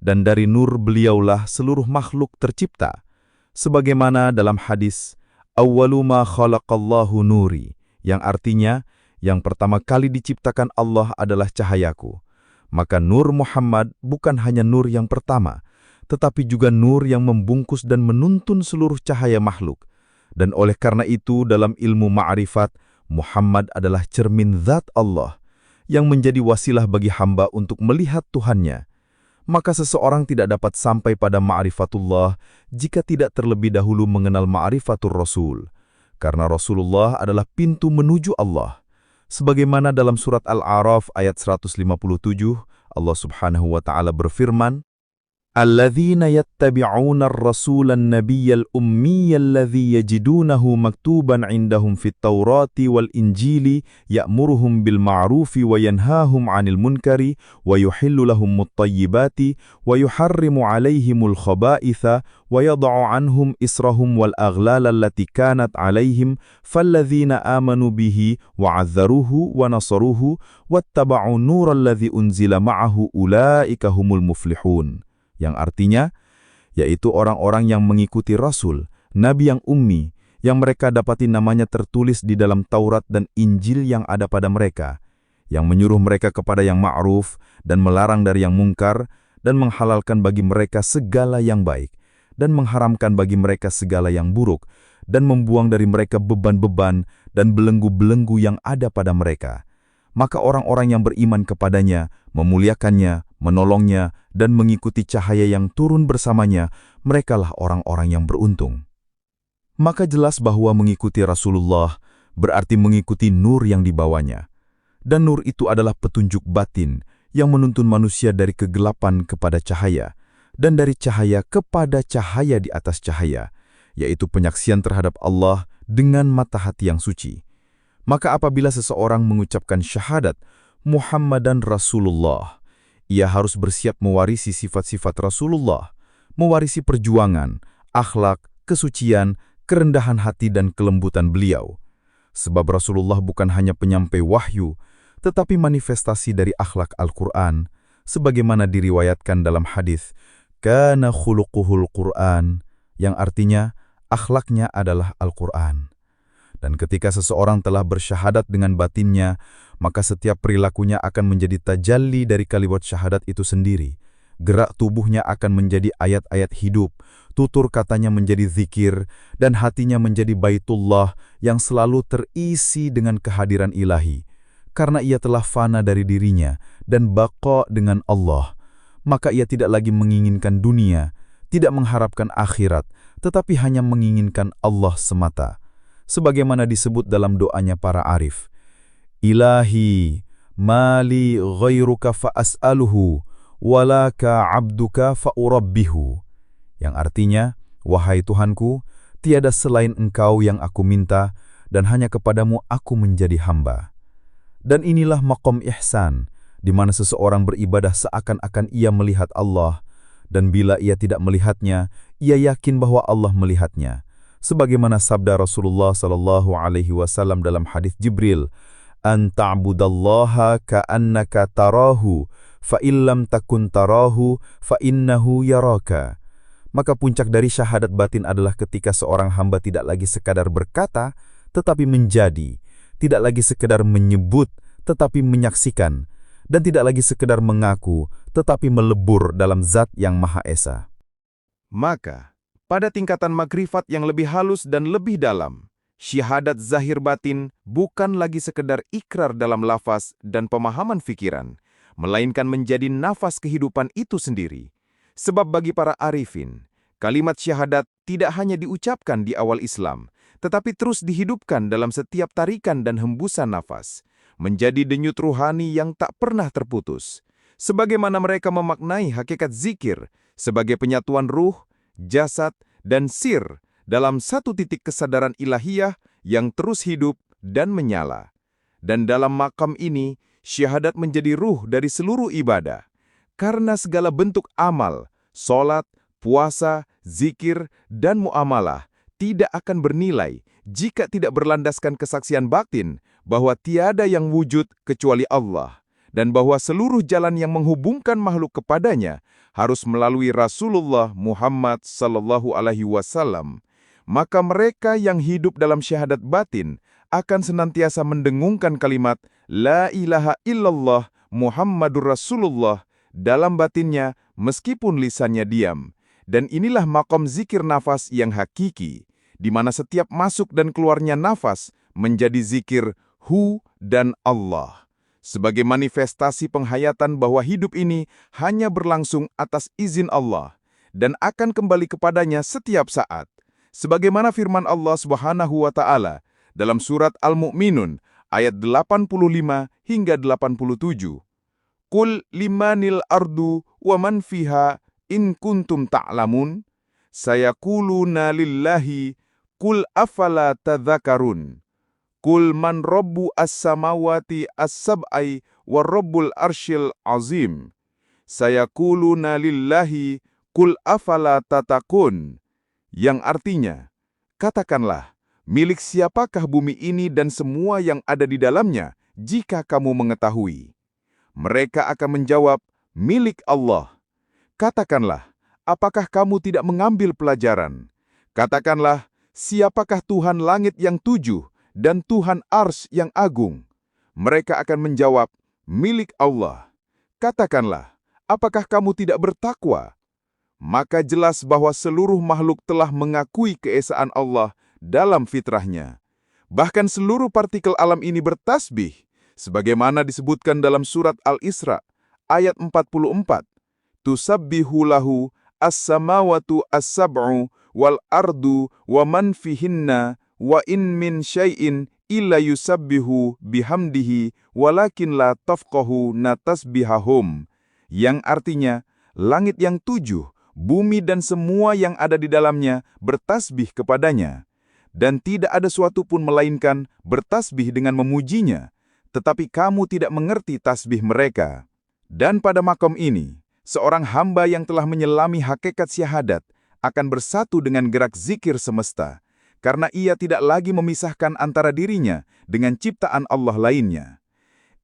S3: Dan dari nur beliaulah seluruh makhluk tercipta. Sebagaimana dalam hadis, Awwalu ma khalaqallahu nuri, yang artinya, yang pertama kali diciptakan Allah adalah cahayaku. Maka nur Muhammad bukan hanya nur yang pertama, tetapi juga nur yang membungkus dan menuntun seluruh cahaya makhluk. Dan oleh karena itu dalam ilmu ma'rifat, Muhammad adalah cermin zat Allah, yang menjadi wasilah bagi hamba untuk melihat Tuhannya. Maka seseorang tidak dapat sampai pada ma'rifatullah jika tidak terlebih dahulu mengenal ma'rifatul Rasul. Karena Rasulullah adalah pintu menuju Allah. Sebagaimana dalam surat Al-A'raf ayat 157, Allah Subhanahu wa Ta'ala berfirman,
S4: الذين يتبعون الرسول النبي الأمي الذي يجدونه مكتوبا عندهم في التوراة والإنجيل يأمرهم بالمعروف وينهاهم عن المنكر ويحل لهم الطيبات ويحرم عليهم الخبائث ويضع عنهم إصرهم والأغلال التي كانت عليهم فالذين آمنوا به وعذروه ونصروه واتبعوا النور الذي أنزل معه أولئك هم المفلحون. Yang artinya, yaitu orang-orang yang mengikuti Rasul, Nabi yang ummi, yang mereka dapati namanya tertulis di dalam Taurat dan Injil yang ada pada mereka, yang menyuruh mereka kepada yang ma'ruf dan melarang dari yang mungkar, dan menghalalkan bagi mereka segala yang baik, dan mengharamkan bagi mereka segala yang buruk, dan membuang dari mereka beban-beban dan belenggu-belenggu yang ada pada mereka. Maka orang-orang yang beriman kepadanya, memuliakannya, menolongnya, dan mengikuti cahaya yang turun bersamanya, merekalah orang-orang yang beruntung. Maka jelas bahwa mengikuti Rasulullah berarti mengikuti nur yang dibawanya. Dan nur itu adalah petunjuk batin yang menuntun manusia dari kegelapan kepada cahaya, dan dari cahaya kepada cahaya di atas cahaya, yaitu penyaksian terhadap Allah dengan mata hati yang suci. Maka apabila seseorang mengucapkan syahadat Muhammadan Rasulullah, ia harus bersiap mewarisi sifat-sifat Rasulullah, mewarisi perjuangan, akhlak, kesucian, kerendahan hati dan kelembutan beliau. Sebab Rasulullah bukan hanya penyampai wahyu, tetapi manifestasi dari akhlak Al-Quran, sebagaimana diriwayatkan dalam hadis, kana khuluquhul Quran, yang artinya akhlaknya adalah Al-Quran. Dan ketika seseorang telah bersyahadat dengan batinnya, maka setiap perilakunya akan menjadi tajalli dari kalimat syahadat itu sendiri. Gerak tubuhnya akan menjadi ayat-ayat hidup, tutur katanya menjadi zikir, dan hatinya menjadi Baitullah yang selalu terisi dengan kehadiran ilahi. Karena ia telah fana dari dirinya dan baqa dengan Allah, maka ia tidak lagi menginginkan dunia, tidak mengharapkan akhirat, tetapi hanya menginginkan Allah semata. Sebagaimana disebut dalam doanya para arif, Ilahi, mali ghairuka fa'as'aluhu, walaka abduka fa'urabbihu. Yang artinya, wahai Tuhanku, tiada selain Engkau yang aku minta, dan hanya kepadamu aku menjadi hamba. Dan inilah maqam ihsan, di mana seseorang beribadah seakan-akan ia melihat Allah, dan bila ia tidak melihatnya, ia yakin bahwa Allah melihatnya. Sebagaimana sabda Rasulullah SAW dalam hadis Jibril, an ta'budallaha ka'annaka tarahu, fa illam takun tarahu, fa innahu yaraka. Maka puncak dari syahadat batin adalah ketika seorang hamba tidak lagi sekadar berkata, tetapi menjadi, tidak lagi sekedar menyebut, tetapi menyaksikan, dan tidak lagi sekedar mengaku, tetapi melebur dalam Zat yang Maha Esa.
S1: Maka, pada tingkatan makrifat yang lebih halus dan lebih dalam, syahadat zahir batin bukan lagi sekedar ikrar dalam lafaz dan pemahaman fikiran, melainkan menjadi nafas kehidupan itu sendiri. Sebab bagi para arifin, kalimat syahadat tidak hanya diucapkan di awal Islam, tetapi terus dihidupkan dalam setiap tarikan dan hembusan nafas, menjadi denyut ruhani yang tak pernah terputus. Sebagaimana mereka memaknai hakikat zikir sebagai penyatuan ruh, jasad, dan sir dalam satu titik kesadaran ilahiyah yang terus hidup dan menyala. Dan dalam makam ini, syahadat menjadi ruh dari seluruh ibadah. Karena segala bentuk amal, solat, puasa, zikir, dan muamalah tidak akan bernilai jika tidak berlandaskan kesaksian batin bahwa tiada yang wujud kecuali Allah, dan bahwa seluruh jalan yang menghubungkan makhluk kepadanya harus melalui Rasulullah Muhammad SAW. Maka mereka yang hidup dalam syahadat batin akan senantiasa mendengungkan kalimat La ilaha illallah Muhammadur Rasulullah dalam batinnya meskipun lisannya diam. Dan inilah makom zikir nafas yang hakiki, di mana setiap masuk dan keluarnya nafas menjadi zikir Hu dan Allah. Sebagai manifestasi penghayatan bahwa hidup ini hanya berlangsung atas izin Allah dan akan kembali kepadanya setiap saat. Sebagaimana firman Allah Subhanahu wa Ta'ala dalam surat Al-Mu'minun ayat 85 hingga 87. Qul limanil ardu wa man fiha in kuntum ta'lamun, sayaquluna lillahi, qul afala tadzakarun. Qul man rabbu as-samawati as-sab'i wa rabbul arsyil azim. Sayaquluna lillahi, qul afala tatakun. Yang artinya, katakanlah, milik siapakah bumi ini dan semua yang ada di dalamnya jika kamu mengetahui? Mereka akan menjawab, milik Allah. Katakanlah, apakah kamu tidak mengambil pelajaran? Katakanlah, siapakah Tuhan langit yang 7 dan Tuhan Ars yang agung? Mereka akan menjawab, milik Allah. Katakanlah, apakah kamu tidak bertakwa? Maka jelas bahwa seluruh makhluk telah mengakui keesaan Allah dalam fitrahnya. Bahkan seluruh partikel alam ini bertasbih, sebagaimana disebutkan dalam surat Al-Isra, ayat 44. Tusabbihu lahu as-samawatu as-sab'u wal ardu wa man fihinna wa in min syai'in illa yusabbihu bihamdihi walakin la tafqahu natasbihahum. Yang artinya, langit yang 7, bumi dan semua yang ada di dalamnya bertasbih kepadanya. Dan tidak ada suatu pun melainkan bertasbih dengan memujinya, tetapi kamu tidak mengerti tasbih mereka. Dan pada makom ini, seorang hamba yang telah menyelami hakikat syahadat akan bersatu dengan gerak zikir semesta, karena ia tidak lagi memisahkan antara dirinya dengan ciptaan Allah lainnya.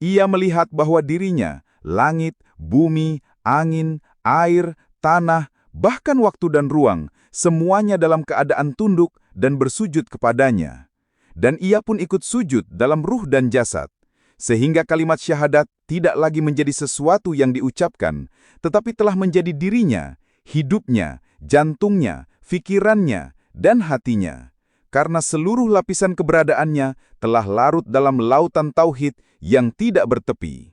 S1: Ia melihat bahwa dirinya, langit, bumi, angin, air, tanah, bahkan waktu dan ruang, semuanya dalam keadaan tunduk dan bersujud kepadanya. Dan ia pun ikut sujud dalam ruh dan jasad. Sehingga kalimat syahadat tidak lagi menjadi sesuatu yang diucapkan, tetapi telah menjadi dirinya, hidupnya, jantungnya, fikirannya, dan hatinya. Karena seluruh lapisan keberadaannya telah larut dalam lautan tauhid yang tidak bertepi.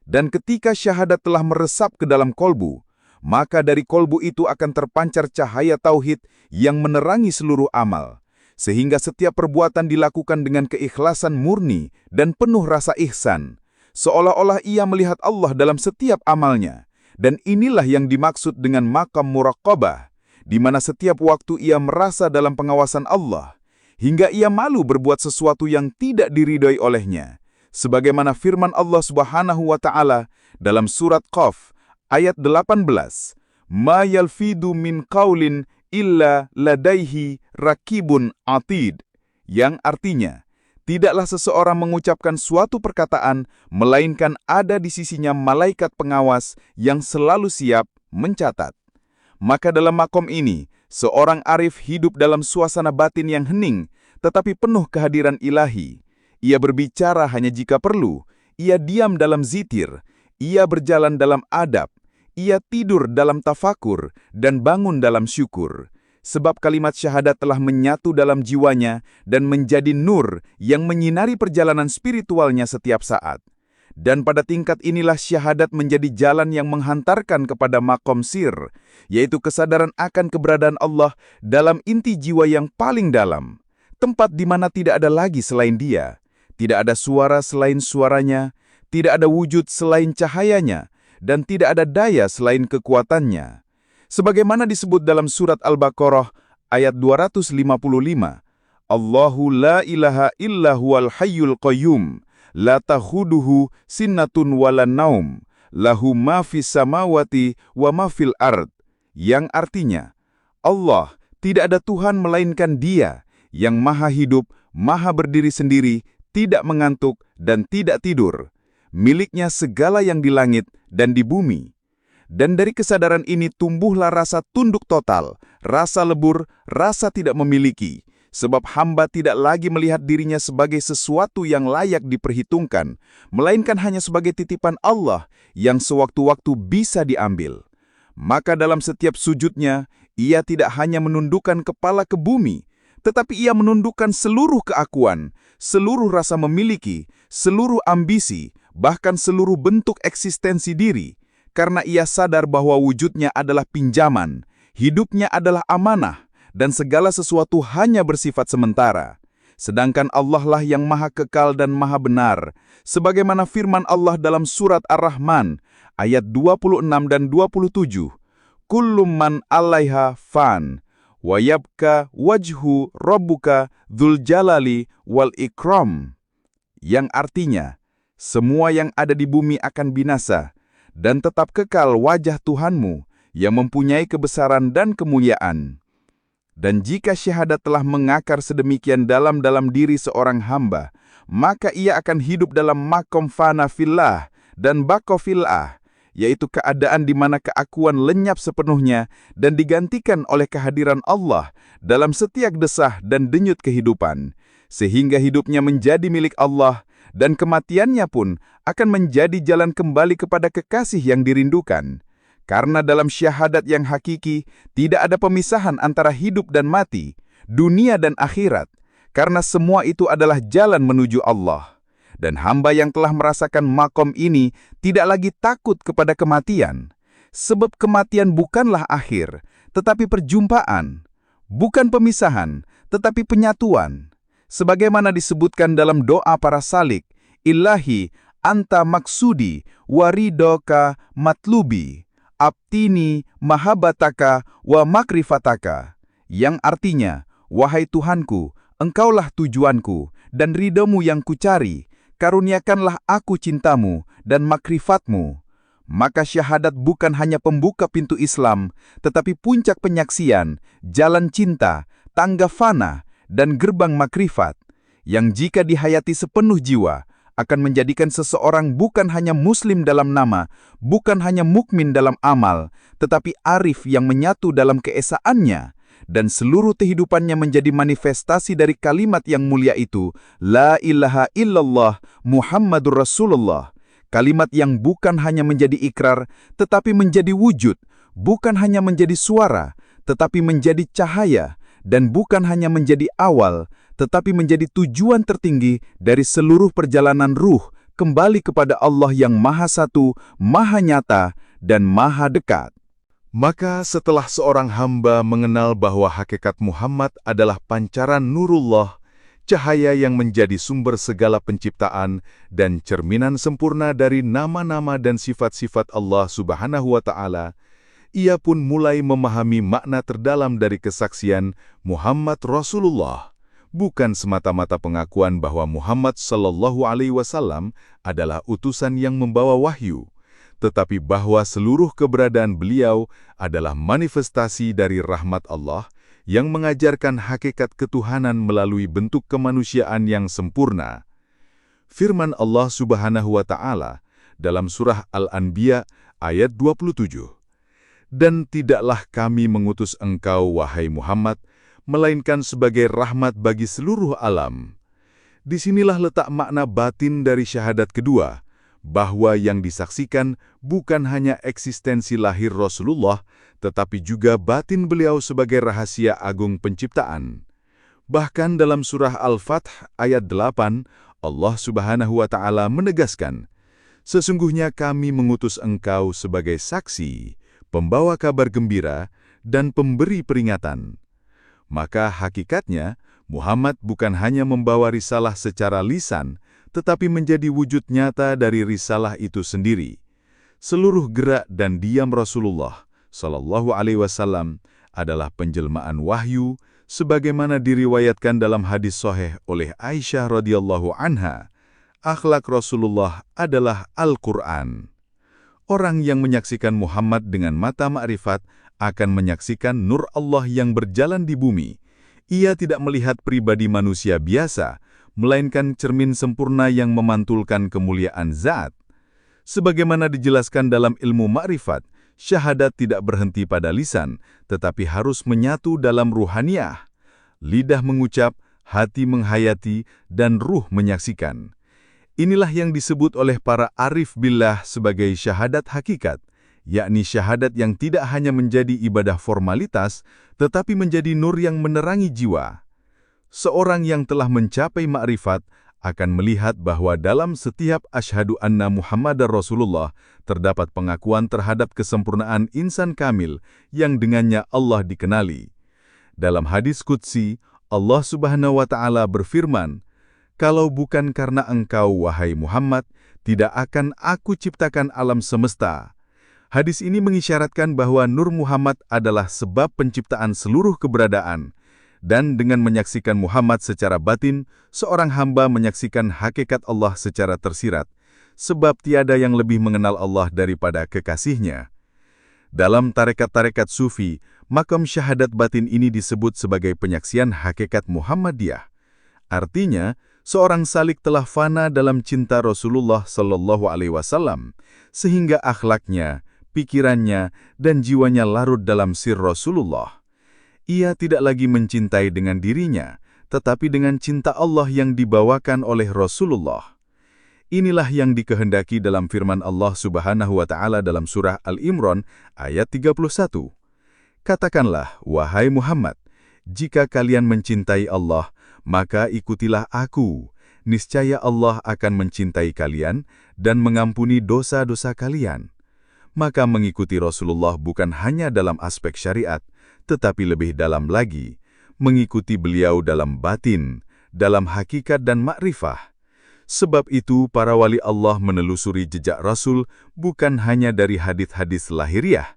S1: Dan ketika syahadat telah meresap ke dalam kolbu, maka dari kolbu itu akan terpancar cahaya tauhid yang menerangi seluruh amal. Sehingga setiap perbuatan dilakukan dengan keikhlasan murni dan penuh rasa ihsan, seolah-olah ia melihat Allah dalam setiap amalnya. Dan inilah yang dimaksud dengan makam muraqabah, di mana setiap waktu ia merasa dalam pengawasan Allah, hingga ia malu berbuat sesuatu yang tidak diridhoi olehnya. Sebagaimana firman Allah Subhanahu wa Ta'ala dalam surat Qaf ayat 18, "Ma yalfidu min qaulin illa ladaihi rakibun atid," yang artinya, tidaklah seseorang mengucapkan suatu perkataan, melainkan ada di sisinya malaikat pengawas yang selalu siap mencatat. Maka dalam makom ini, seorang arif hidup dalam suasana batin yang hening, tetapi penuh kehadiran ilahi. Ia berbicara hanya jika perlu, ia diam dalam zitir, ia berjalan dalam adab, ia tidur dalam tafakur dan bangun dalam syukur. Sebab kalimat syahadat telah menyatu dalam jiwanya dan menjadi nur yang menyinari perjalanan spiritualnya setiap saat. Dan pada tingkat inilah syahadat menjadi jalan yang menghantarkan kepada makom sir, yaitu kesadaran akan keberadaan Allah dalam inti jiwa yang paling dalam. Tempat di mana tidak ada lagi selain Dia, tidak ada suara selain suaranya, tidak ada wujud selain cahayanya, dan tidak ada daya selain kekuatannya. Sebagaimana disebut dalam surat Al-Baqarah ayat 255, Allahu la ilaha illa huwal hayyul qayyum, la takhuduhu sinnatun wala naum, lahu ma fis samawati wa ma fil ard. Yang artinya, Allah, tidak ada Tuhan melainkan Dia, yang maha hidup, maha berdiri sendiri, tidak mengantuk dan tidak tidur. Miliknya segala yang di langit dan di bumi. Dan dari kesadaran ini tumbuhlah rasa tunduk total, rasa lebur, rasa tidak memiliki. Sebab hamba tidak lagi melihat dirinya sebagai sesuatu yang layak diperhitungkan, melainkan hanya sebagai titipan Allah yang sewaktu-waktu bisa diambil. Maka dalam setiap sujudnya, ia tidak hanya menundukkan kepala ke bumi, tetapi ia menundukkan seluruh keakuan, seluruh rasa memiliki, seluruh ambisi, bahkan seluruh bentuk eksistensi diri, karena ia sadar bahwa wujudnya adalah pinjaman, hidupnya adalah amanah, dan segala sesuatu hanya bersifat sementara. Sedangkan Allah lah yang maha kekal dan maha benar, sebagaimana firman Allah dalam surat Ar-Rahman, ayat 26 dan 27,
S2: kullu man 'alaiha fan, wa yabqa wajhu rabbuka dzul jalali wal ikram. Yang artinya, semua yang ada di bumi akan binasa, dan tetap kekal wajah Tuhanmu yang mempunyai kebesaran dan kemuliaan. Dan jika syahadat telah mengakar sedemikian dalam diri seorang hamba, maka ia akan hidup dalam makom fana fillah dan bako fillah, yaitu keadaan di mana keakuan lenyap sepenuhnya dan digantikan oleh kehadiran Allah dalam setiap desah dan denyut kehidupan, sehingga hidupnya menjadi milik Allah, dan kematiannya pun akan menjadi jalan kembali kepada kekasih yang dirindukan. Karena dalam syahadat yang hakiki, tidak ada pemisahan antara hidup dan mati, dunia dan akhirat, karena semua itu adalah jalan menuju Allah. Dan hamba yang telah merasakan makom ini tidak lagi takut kepada kematian, sebab kematian bukanlah akhir, tetapi perjumpaan, bukan pemisahan, tetapi penyatuan. Sebagaimana disebutkan dalam doa para salik, Ilahi, anta maksudi, waridoka matlubi, abtini mahabataka wa makrifataka, yang artinya, wahai Tuhanku, engkaulah tujuanku, dan ridomu yang kucari, karuniakanlah aku cintamu dan makrifatmu. Maka syahadat bukan hanya pembuka pintu Islam, tetapi puncak penyaksian, jalan cinta, tangga fana, dan gerbang makrifat, yang jika dihayati sepenuh jiwa, akan menjadikan seseorang bukan hanya muslim dalam nama, bukan hanya mukmin dalam amal, tetapi arif yang menyatu dalam keesaannya, dan seluruh kehidupannya menjadi manifestasi dari kalimat yang mulia itu, La ilaha illallah Muhammadur Rasulullah. Kalimat yang bukan hanya menjadi ikrar, tetapi menjadi wujud, bukan hanya menjadi suara, tetapi menjadi cahaya, dan bukan hanya menjadi awal, tetapi menjadi tujuan tertinggi dari seluruh perjalanan ruh kembali kepada Allah yang Maha Satu, Maha Nyata, dan Maha Dekat.
S3: Maka setelah seorang hamba mengenal bahwa hakikat Muhammad adalah pancaran nurullah, cahaya yang menjadi sumber segala penciptaan dan cerminan sempurna dari nama-nama dan sifat-sifat Allah Subhanahu wa Ta'ala, ia pun mulai memahami makna terdalam dari kesaksian Muhammad Rasulullah. Bukan semata-mata pengakuan bahwa Muhammad Sallallahu Alaihi Wasallam adalah utusan yang membawa wahyu, tetapi bahwa seluruh keberadaan beliau adalah manifestasi dari rahmat Allah yang mengajarkan hakikat ketuhanan melalui bentuk kemanusiaan yang sempurna. Firman Allah Subhanahu wa Ta'ala dalam surah Al-Anbiya ayat 27, Dan tidaklah kami mengutus engkau, wahai Muhammad, melainkan sebagai rahmat bagi seluruh alam. Disinilah letak makna batin dari syahadat kedua, bahwa yang disaksikan bukan hanya eksistensi lahir Rasulullah, tetapi juga batin beliau sebagai rahasia agung penciptaan. Bahkan dalam surah Al-Fath ayat 8, Allah Subhanahu wa Ta'ala menegaskan, Sesungguhnya kami mengutus engkau sebagai saksi, pembawa kabar gembira, dan pemberi peringatan. Maka hakikatnya, Muhammad bukan hanya membawa risalah secara lisan, tetapi menjadi wujud nyata dari risalah itu sendiri. Seluruh gerak dan diam Rasulullah Sallallahu Alaihi Wasallam adalah penjelmaan wahyu, sebagaimana diriwayatkan dalam hadis sahih oleh Aisyah radhiyallahu anha. Akhlak Rasulullah adalah Al-Quran. Orang yang menyaksikan Muhammad dengan mata ma'rifat akan menyaksikan nur Allah yang berjalan di bumi. Ia tidak melihat pribadi manusia biasa, melainkan cermin sempurna yang memantulkan kemuliaan zat. Sebagaimana dijelaskan dalam ilmu ma'rifat, syahadat tidak berhenti pada lisan, tetapi harus menyatu dalam ruhaniyah. Lidah mengucap, hati menghayati, dan ruh menyaksikan. Inilah yang disebut oleh para arif billah sebagai syahadat hakikat, yakni syahadat yang tidak hanya menjadi ibadah formalitas, tetapi menjadi nur yang menerangi jiwa. Seorang yang telah mencapai ma'rifat akan melihat bahwa dalam setiap asyhadu anna Muhammadar Rasulullah terdapat pengakuan terhadap kesempurnaan insan kamil yang dengannya Allah dikenali. Dalam hadis qudsi, Allah Subhanahu wa Ta'ala berfirman, Kalau bukan karena engkau, wahai Muhammad, tidak akan aku ciptakan alam semesta.
S1: Hadis ini mengisyaratkan bahwa Nur Muhammad adalah sebab penciptaan seluruh keberadaan, dan dengan menyaksikan Muhammad secara batin, seorang hamba menyaksikan hakikat Allah secara tersirat, sebab tiada yang lebih mengenal Allah daripada kekasihnya. Dalam tarekat-tarekat Sufi, makam syahadat batin ini disebut sebagai penyaksian hakikat Muhammadiyah. Artinya, seorang salik telah fana dalam cinta Rasulullah Shallallahu Alaihi Wasallam, sehingga akhlaknya, pikirannya, dan jiwanya larut dalam sir Rasulullah. Ia tidak lagi mencintai dengan dirinya, tetapi dengan cinta Allah yang dibawakan oleh Rasulullah. Inilah yang dikehendaki dalam firman Allah Subhanahu wa Ta'ala dalam surah Al-Imran ayat 31. Katakanlah, wahai Muhammad, jika kalian mencintai Allah, maka ikutilah aku. Niscaya Allah akan mencintai kalian dan mengampuni dosa-dosa kalian. Maka mengikuti Rasulullah bukan hanya dalam aspek syariat, tetapi lebih dalam lagi, mengikuti beliau dalam batin, dalam hakikat dan makrifah. Sebab itu, para wali Allah menelusuri jejak Rasul bukan hanya dari hadits-hadits lahiriah,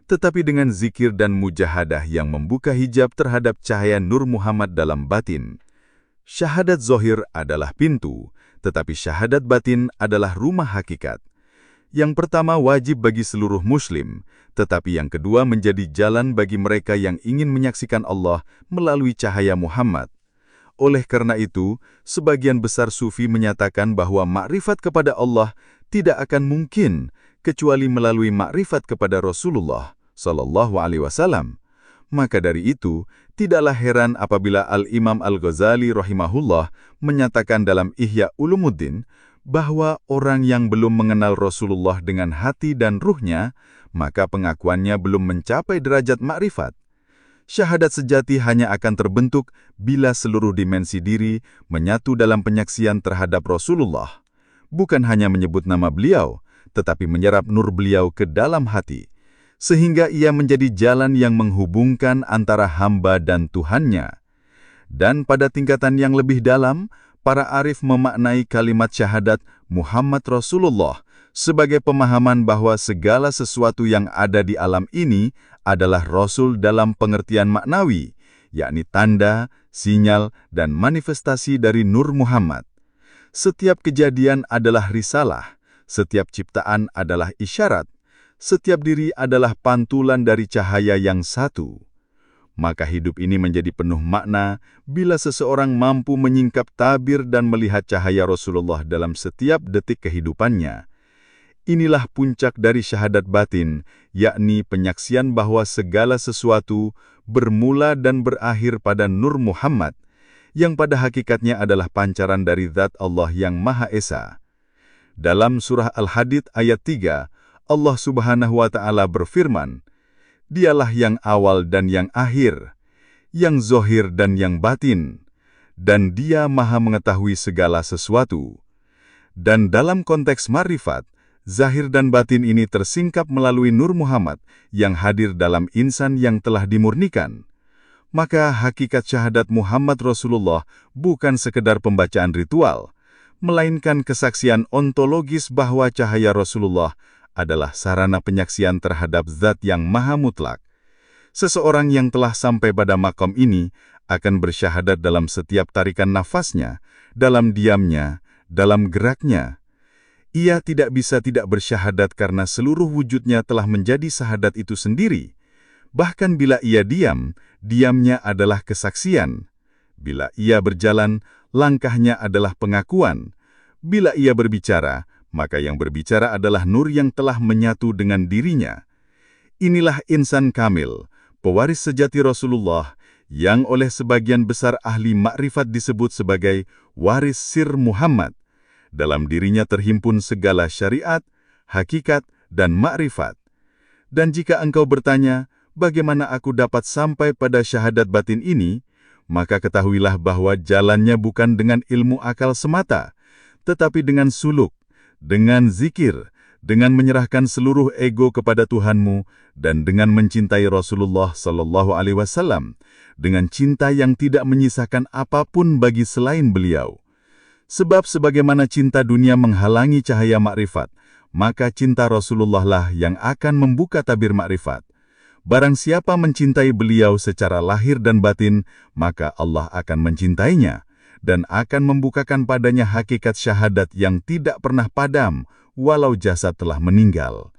S1: tetapi dengan zikir dan mujahadah yang membuka hijab terhadap cahaya Nur Muhammad dalam batin. Syahadat zohir adalah pintu, tetapi syahadat batin adalah rumah hakikat. Yang pertama wajib bagi seluruh muslim, tetapi yang kedua menjadi jalan bagi mereka yang ingin menyaksikan Allah melalui cahaya Muhammad. Oleh karena itu, sebagian besar sufi menyatakan bahwa makrifat kepada Allah tidak akan mungkin kecuali melalui makrifat kepada Rasulullah Shallallahu Alaihi Wasallam. Maka dari itu, tidaklah heran apabila Al-Imam Al-Ghazali rahimahullah menyatakan dalam Ihya Ulumuddin bahwa orang yang belum mengenal Rasulullah dengan hati dan ruhnya, maka pengakuannya belum mencapai derajat makrifat. Syahadat sejati hanya akan terbentuk bila seluruh dimensi diri menyatu dalam penyaksian terhadap Rasulullah. Bukan hanya menyebut nama beliau, tetapi menyerap nur beliau ke dalam hati, sehingga ia menjadi jalan yang menghubungkan antara hamba dan Tuhannya. Dan pada tingkatan yang lebih dalam, para arif memaknai kalimat syahadat Muhammad Rasulullah sebagai pemahaman bahwa segala sesuatu yang ada di alam ini adalah Rasul dalam pengertian maknawi, yakni tanda, sinyal, dan manifestasi dari Nur Muhammad. Setiap kejadian adalah risalah, setiap ciptaan adalah isyarat, setiap diri adalah pantulan dari cahaya yang satu. Maka hidup ini menjadi penuh makna bila seseorang mampu menyingkap tabir dan melihat cahaya Rasulullah dalam setiap detik kehidupannya. Inilah puncak dari syahadat batin, yakni penyaksian bahwa segala sesuatu bermula dan berakhir pada Nur Muhammad, yang pada hakikatnya adalah pancaran dari zat Allah yang Maha Esa. Dalam surah Al-Hadid ayat 3, Allah Subhanahu wa Ta'ala berfirman, Dialah yang awal dan yang akhir, yang zohir dan yang batin, dan Dia Maha mengetahui segala sesuatu. Dan dalam konteks marifat, zahir dan batin ini tersingkap melalui Nur Muhammad yang hadir dalam insan yang telah dimurnikan. Maka hakikat syahadat Muhammad Rasulullah bukan sekedar pembacaan ritual, melainkan kesaksian ontologis bahwa cahaya Rasulullah adalah sarana penyaksian terhadap zat yang maha mutlak. Seseorang yang telah sampai pada makom ini akan bersyahadat dalam setiap tarikan nafasnya, dalam diamnya, dalam geraknya. Ia tidak bisa tidak bersyahadat karena seluruh wujudnya telah menjadi syahadat itu sendiri. Bahkan bila ia diam, diamnya adalah kesaksian. Bila ia berjalan, langkahnya adalah pengakuan. Bila ia berbicara, maka yang berbicara adalah nur yang telah menyatu dengan dirinya. Inilah insan kamil, pewaris sejati Rasulullah, yang oleh sebagian besar ahli makrifat disebut sebagai waris sir Muhammad. Dalam dirinya terhimpun segala syariat, hakikat, dan makrifat. Dan jika engkau bertanya, bagaimana aku dapat sampai pada syahadat batin ini? Maka ketahuilah bahwa jalannya bukan dengan ilmu akal semata, tetapi dengan suluk, dengan zikir, dengan menyerahkan seluruh ego kepada Tuhanmu, dan dengan mencintai Rasulullah Sallallahu Alaihi Wasallam, dengan cinta yang tidak menyisakan apapun bagi selain beliau. Sebab sebagaimana cinta dunia menghalangi cahaya makrifat,
S5: maka cinta Rasulullah lah yang akan membuka tabir makrifat. Barang siapa mencintai beliau secara lahir dan batin, maka Allah akan mencintainya dan akan membukakan padanya hakikat syahadat yang tidak pernah padam walau jasad telah meninggal.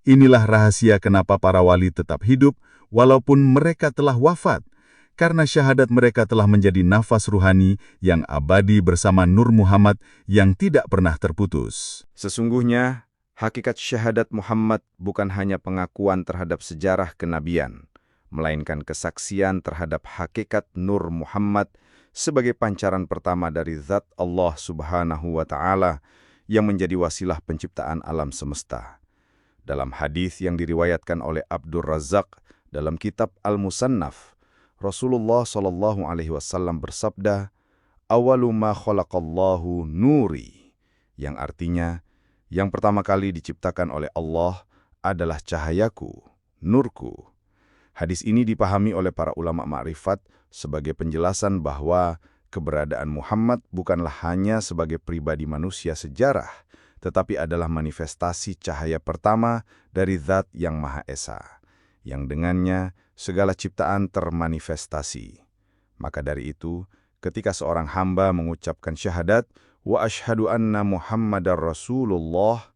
S5: Inilah rahasia kenapa para wali tetap hidup walaupun mereka telah wafat, karena syahadat mereka telah menjadi nafas ruhani yang abadi bersama Nur Muhammad yang tidak pernah terputus.
S3: Sesungguhnya, hakikat syahadat Muhammad bukan hanya pengakuan terhadap sejarah kenabian, melainkan kesaksian terhadap hakikat Nur Muhammad sebagai pancaran pertama dari zat Allah Subhanahu wa Ta'ala yang menjadi wasilah penciptaan alam semesta. Dalam hadis yang diriwayatkan oleh Abdur Razzaq dalam kitab Al-Musannaf, Rasulullah SAW bersabda, "Awalu ma khalaqallahu nuri," yang artinya, yang pertama kali diciptakan oleh Allah adalah cahayaku, nurku. Hadis ini dipahami oleh para ulama ma'rifat sebagai penjelasan bahwa keberadaan Muhammad bukanlah hanya sebagai pribadi manusia sejarah, tetapi adalah manifestasi cahaya pertama dari Zat yang Maha Esa, yang dengannya segala ciptaan termanifestasi. Maka dari itu, ketika seorang hamba mengucapkan syahadat, wa asyhadu anna Muhammadar Rasulullah,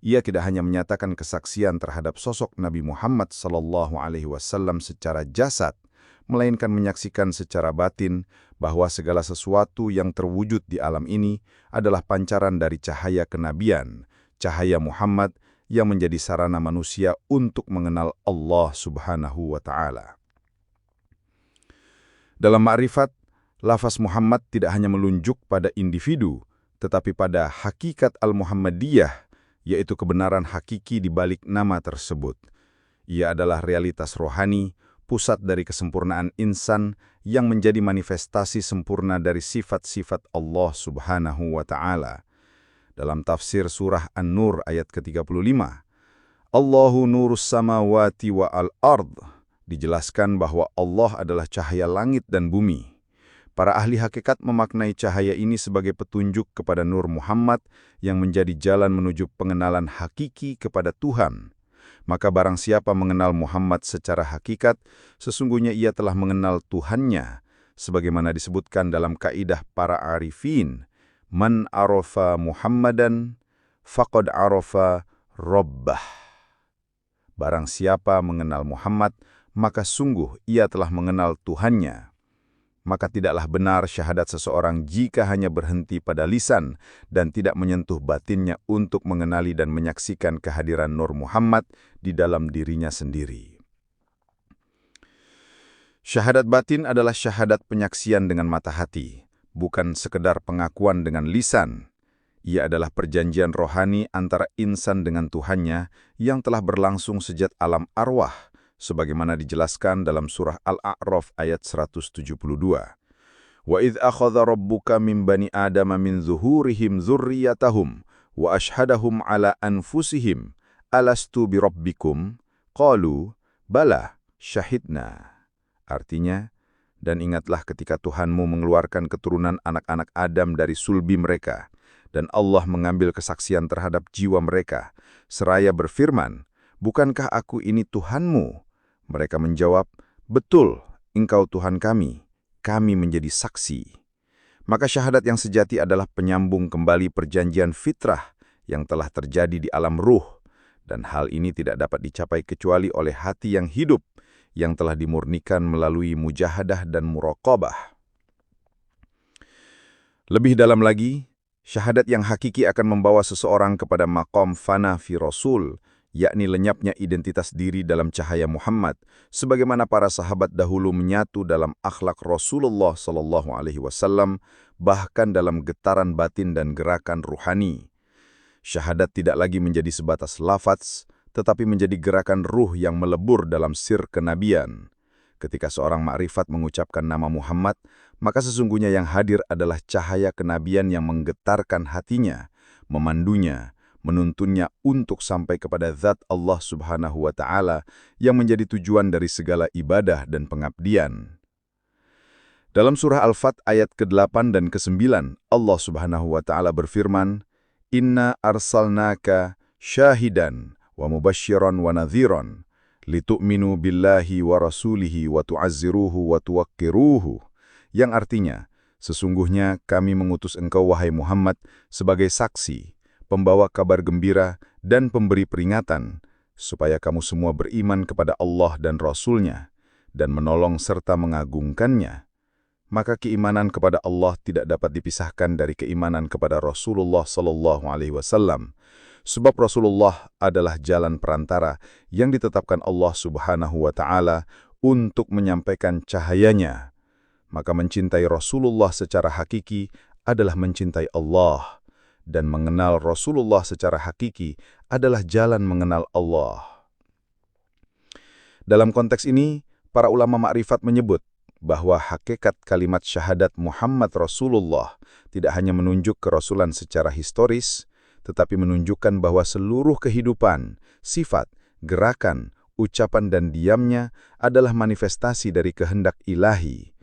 S3: ia tidak hanya menyatakan kesaksian terhadap sosok Nabi Muhammad SAW secara jasad, melainkan menyaksikan secara batin bahwa segala sesuatu yang terwujud di alam ini adalah pancaran dari cahaya kenabian, cahaya Muhammad yang menjadi sarana manusia untuk mengenal Allah Subhanahu wa Ta'ala. Dalam ma'rifat, lafaz Muhammad tidak hanya melunjuk pada individu, tetapi pada hakikat Al-Muhammadiyah, yaitu kebenaran hakiki di balik nama tersebut. Ia adalah realitas rohani, pusat dari kesempurnaan insan yang menjadi manifestasi sempurna dari sifat-sifat Allah Subhanahu wa Ta'ala. Dalam tafsir surah An-Nur ayat ke-35, Allahu nurus samawati wa al-ard, dijelaskan bahwa Allah adalah cahaya langit dan bumi. Para ahli hakikat memaknai cahaya ini sebagai petunjuk kepada Nur Muhammad yang menjadi jalan menuju pengenalan hakiki kepada Tuhan. Maka barang siapa mengenal Muhammad secara hakikat, sesungguhnya ia telah mengenal Tuhannya, sebagaimana disebutkan dalam kaidah para arifin, man arafa Muhammadan, faqad arafa Rabbah. Barang siapa mengenal Muhammad, maka sungguh ia telah mengenal Tuhannya. Maka tidaklah benar syahadat seseorang jika hanya berhenti pada lisan dan tidak menyentuh batinnya untuk mengenali dan menyaksikan kehadiran Nur Muhammad di dalam dirinya sendiri. Syahadat batin adalah syahadat penyaksian dengan mata hati, bukan sekedar pengakuan dengan lisan. Ia adalah perjanjian rohani antara insan dengan Tuhannya yang telah berlangsung sejak alam arwah, sebagaimana dijelaskan dalam surah Al-A'raf ayat 172. Wa idh akhadha rabbuka min bani adama min zuhurihim dzurriyyatahum wa ashhadahum ala anfusihim alastu bi rabbikum qalu bala syahidna. Artinya, dan ingatlah ketika Tuhanmu mengeluarkan keturunan anak-anak Adam dari sulbi mereka, dan Allah mengambil kesaksian terhadap jiwa mereka, seraya berfirman, bukankah aku ini Tuhanmu? Mereka menjawab, betul, engkau Tuhan kami menjadi saksi. Maka syahadat yang sejati adalah penyambung kembali perjanjian fitrah yang telah terjadi di alam ruh, dan hal ini tidak dapat dicapai kecuali oleh hati yang hidup, yang telah dimurnikan melalui mujahadah dan muraqabah. Lebih dalam lagi, syahadat yang hakiki akan membawa seseorang kepada maqam fana fi Rasul, yakni lenyapnya identitas diri dalam cahaya Muhammad, sebagaimana para sahabat dahulu menyatu dalam akhlak Rasulullah SAW, bahkan dalam getaran batin dan gerakan ruhani. Syahadat tidak lagi menjadi sebatas lafaz, tetapi menjadi gerakan ruh yang melebur dalam sir kenabian. Ketika seorang ma'rifat mengucapkan nama Muhammad, maka sesungguhnya yang hadir adalah cahaya kenabian yang menggetarkan hatinya, memandunya, menuntunnya untuk sampai kepada zat Allah Subhanahu wa Ta'ala yang menjadi tujuan dari segala ibadah dan pengabdian. Dalam surah Al-Fat ayat ke-8 dan ke-9, Allah Subhanahu wa Ta'ala berfirman, Inna arsalnaka
S5: syahidan wa mubasysyiran wa nadhiran, litu'minu billahi wa rasulihi wa tu'azziruhu wa tuwaqqiruhu. Yang artinya, sesungguhnya kami mengutus engkau wahai Muhammad sebagai saksi, pembawa kabar gembira dan pemberi peringatan, supaya kamu semua beriman kepada Allah dan Rasul-Nya, dan menolong serta mengagungkannya. Maka keimanan kepada Allah tidak dapat dipisahkan dari keimanan kepada Rasulullah SAW, sebab Rasulullah adalah jalan perantara yang ditetapkan Allah Subhanahu wa Ta'ala untuk menyampaikan cahayanya. Maka mencintai Rasulullah secara hakiki adalah mencintai Allah, dan mengenal Rasulullah secara hakiki adalah jalan mengenal Allah. Dalam konteks ini, para ulama makrifat menyebut bahwa hakikat kalimat syahadat Muhammad Rasulullah tidak hanya menunjuk kerasulan secara historis, tetapi menunjukkan bahwa seluruh kehidupan, sifat, gerakan, ucapan dan diamnya adalah manifestasi dari kehendak ilahi.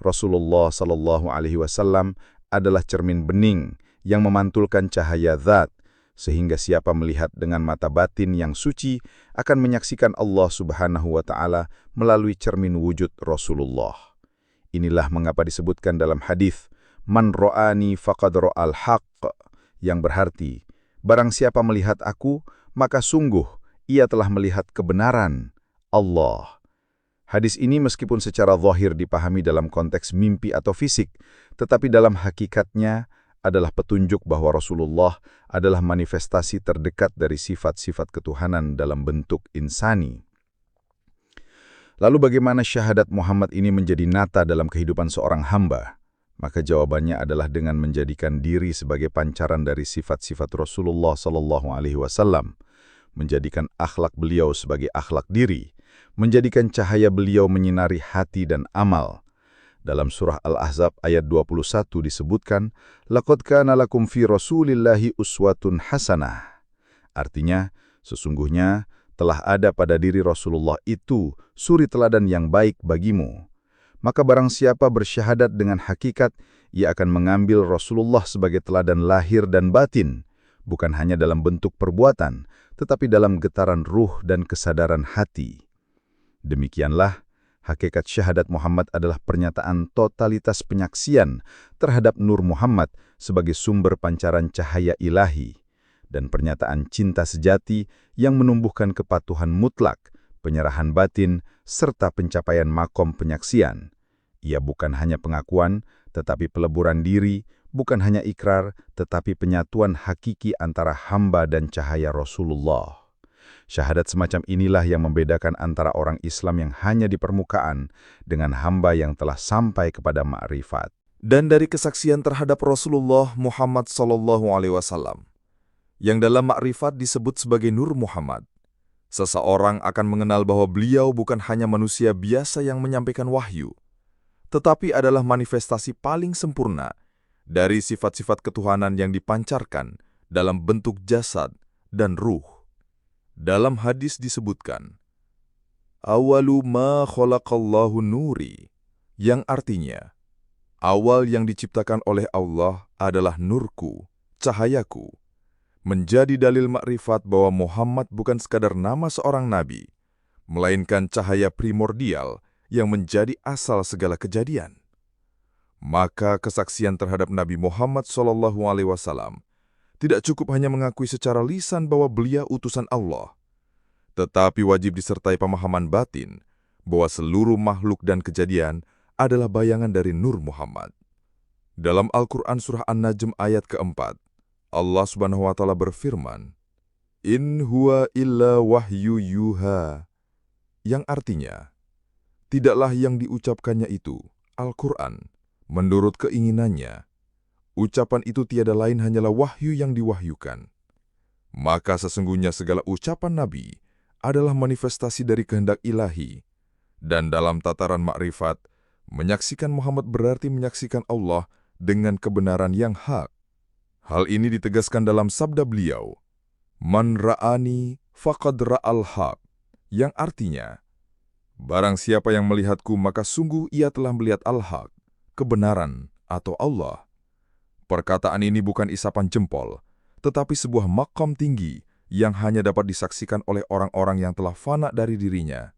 S5: Rasulullah SAW adalah cermin bening yang memantulkan cahaya zat, sehingga siapa melihat dengan mata batin yang suci akan menyaksikan Allah Subhanahu wa Ta'ala melalui cermin wujud Rasulullah. Inilah mengapa disebutkan dalam hadis, "Man ra'ani faqad ra'al haqq," yang berarti, barang siapa melihat aku, maka sungguh ia telah melihat kebenaran, Allah. Hadis ini meskipun secara zahir dipahami dalam konteks mimpi atau fisik, tetapi dalam hakikatnya adalah petunjuk bahwa Rasulullah adalah manifestasi terdekat dari sifat-sifat ketuhanan dalam bentuk insani. Lalu bagaimana syahadat Muhammad ini menjadi nyata dalam kehidupan seorang hamba? Maka jawabannya adalah dengan menjadikan diri sebagai pancaran dari sifat-sifat Rasulullah SAW, menjadikan akhlak beliau sebagai akhlak diri, menjadikan cahaya beliau menyinari hati dan amal. Dalam surah Al-Ahzab ayat 21 disebutkan, "Laqad kana lakum fi Rasulillahi uswatun hasanah." Artinya, sesungguhnya telah ada pada diri Rasulullah itu suri teladan yang baik bagimu. Maka barang siapa bersyahadat dengan hakikat, ia akan mengambil Rasulullah sebagai teladan lahir dan batin, bukan hanya dalam bentuk perbuatan, tetapi dalam getaran ruh dan kesadaran hati. Demikianlah, hakikat syahadat Muhammad adalah pernyataan totalitas penyaksian terhadap Nur Muhammad sebagai sumber pancaran cahaya ilahi, dan pernyataan cinta sejati yang menumbuhkan kepatuhan mutlak, penyerahan batin, serta pencapaian makom penyaksian. Ia bukan hanya pengakuan, tetapi peleburan diri, bukan hanya ikrar, tetapi penyatuan hakiki antara hamba dan cahaya Rasulullah. Syahadat semacam inilah yang membedakan antara orang Islam yang hanya di permukaan dengan hamba yang telah sampai kepada ma'rifat.
S3: Dan dari kesaksian terhadap Rasulullah Muhammad SAW, yang dalam makrifat disebut sebagai Nur Muhammad, seseorang akan mengenal bahwa beliau bukan hanya manusia biasa yang menyampaikan wahyu, tetapi adalah manifestasi paling sempurna dari sifat-sifat ketuhanan yang dipancarkan dalam bentuk jasad dan ruh. Dalam hadis disebutkan, "Awalu ma khalaqallahu nuri," yang artinya, awal yang diciptakan oleh Allah adalah nurku, cahayaku, menjadi dalil makrifat bahwa Muhammad bukan sekadar nama seorang nabi, melainkan cahaya primordial yang menjadi asal segala kejadian. Maka kesaksian terhadap Nabi Muhammad SAW tidak cukup hanya mengakui secara lisan bahwa beliau utusan Allah, tetapi wajib disertai pemahaman batin bahwa seluruh makhluk dan kejadian adalah bayangan dari Nur Muhammad. Dalam Al-Quran Surah An-Najm ayat keempat, Allah Subhanahu wa Ta'ala berfirman, "In huwa illa wahyu yuha," yang artinya, tidaklah yang diucapkannya itu, Al-Quran, menurut keinginannya. Ucapan itu tiada lain hanyalah wahyu yang diwahyukan. Maka sesungguhnya segala ucapan Nabi adalah manifestasi dari kehendak ilahi. Dan dalam tataran makrifat, menyaksikan Muhammad berarti menyaksikan Allah dengan kebenaran yang hak. Hal ini ditegaskan dalam sabda beliau, "Man ra'ani faqad ra'al haq," yang artinya, barang siapa yang melihatku maka sungguh ia telah melihat al-haq, kebenaran atau Allah. Perkataan ini bukan isapan jempol, tetapi sebuah maqam tinggi yang hanya dapat disaksikan oleh orang-orang yang telah fana dari dirinya,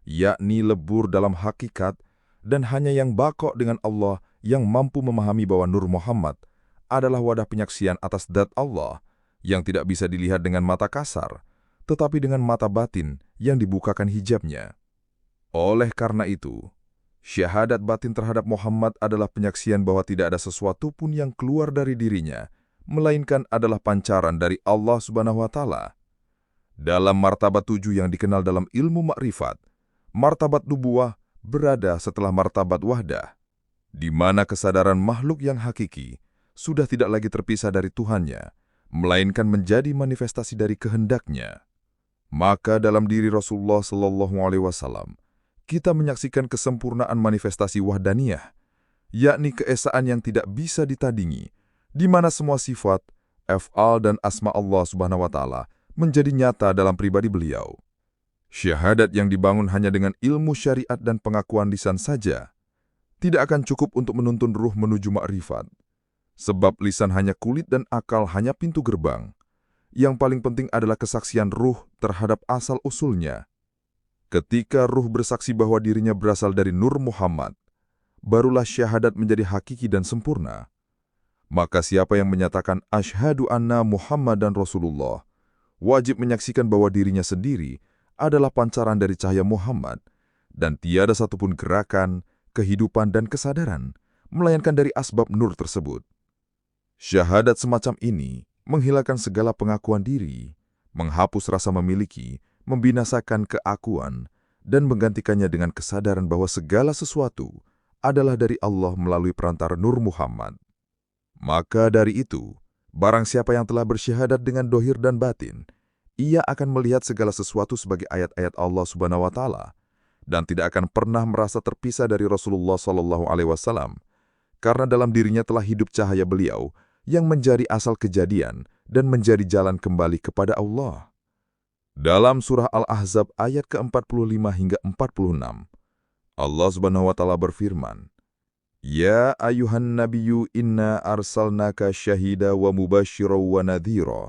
S3: yakni lebur dalam hakikat, dan hanya yang bakok dengan Allah yang mampu memahami bahwa Nur Muhammad adalah wadah penyaksian atas zat Allah yang tidak bisa dilihat dengan mata kasar, tetapi dengan mata batin yang dibukakan hijabnya. Oleh karena itu, syahadat batin terhadap Muhammad adalah penyaksian bahwa tidak ada sesuatu pun yang keluar dari dirinya, melainkan adalah pancaran dari Allah Subhanahu wa Ta'ala. Dalam martabat 7 yang dikenal dalam ilmu makrifat, martabat nubuwah berada setelah martabat wahdah, di mana kesadaran makhluk yang hakiki sudah tidak lagi terpisah dari Tuhannya, melainkan menjadi manifestasi dari kehendaknya. Maka dalam diri Rasulullah SAW, kita menyaksikan kesempurnaan manifestasi wahdaniyah, yakni keesaan yang tidak bisa ditandingi, di mana semua sifat, af'al dan asma Allah Subhanahu wa Ta'ala menjadi nyata dalam pribadi beliau. Syahadat yang dibangun hanya dengan ilmu syariat dan pengakuan lisan saja tidak akan cukup untuk menuntun ruh menuju makrifat, sebab lisan hanya kulit dan akal hanya pintu gerbang. Yang paling penting adalah kesaksian ruh terhadap asal-usulnya. Ketika ruh bersaksi bahwa dirinya berasal dari Nur Muhammad, barulah syahadat menjadi hakiki dan sempurna. Maka siapa yang menyatakan asyhadu anna Muhammadan Rasulullah, wajib menyaksikan bahwa dirinya sendiri adalah pancaran dari cahaya Muhammad, dan tiada satupun gerakan, kehidupan dan kesadaran, melainkan dari asbab nur tersebut. Syahadat semacam ini menghilangkan segala pengakuan diri, menghapus rasa memiliki, membinasakan keakuan, dan menggantikannya dengan kesadaran bahwa segala sesuatu adalah dari Allah melalui perantara Nur Muhammad. Maka dari itu, barang siapa yang telah bersyahadat dengan dohir dan batin, ia akan melihat segala sesuatu sebagai ayat-ayat Allah Subhanahu wa Ta'ala, dan tidak akan pernah merasa terpisah dari Rasulullah SAW, karena dalam dirinya telah hidup cahaya beliau yang menjadi asal kejadian dan menjadi jalan kembali kepada Allah. Dalam surah Al-Ahzab ayat ke-45 hingga 46, Allah Subhanahu wa Ta'ala berfirman, Ya ayuhan nabiyyu inna arsalnaka syahida wa mubasysyiran wa nadhira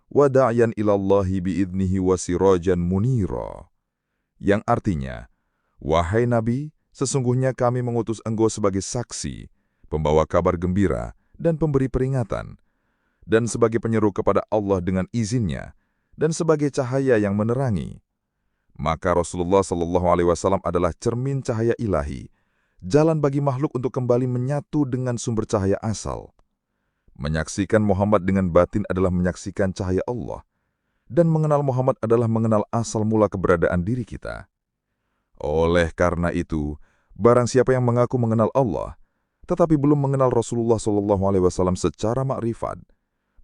S3: wa da'yan ilallahi biidnihi wa sirajan munira. Yang artinya, wahai Nabi, sesungguhnya kami mengutus engkau sebagai saksi, pembawa kabar gembira dan pemberi peringatan, dan sebagai penyeru kepada Allah dengan izinnya, dan sebagai cahaya yang menerangi. Maka Rasulullah SAW adalah cermin cahaya ilahi, jalan bagi makhluk untuk kembali menyatu dengan sumber cahaya asal. Menyaksikan Muhammad dengan batin adalah menyaksikan cahaya Allah, dan mengenal Muhammad adalah mengenal asal mula keberadaan diri kita. Oleh karena itu, barang siapa yang mengaku mengenal Allah, tetapi belum mengenal Rasulullah SAW secara makrifat,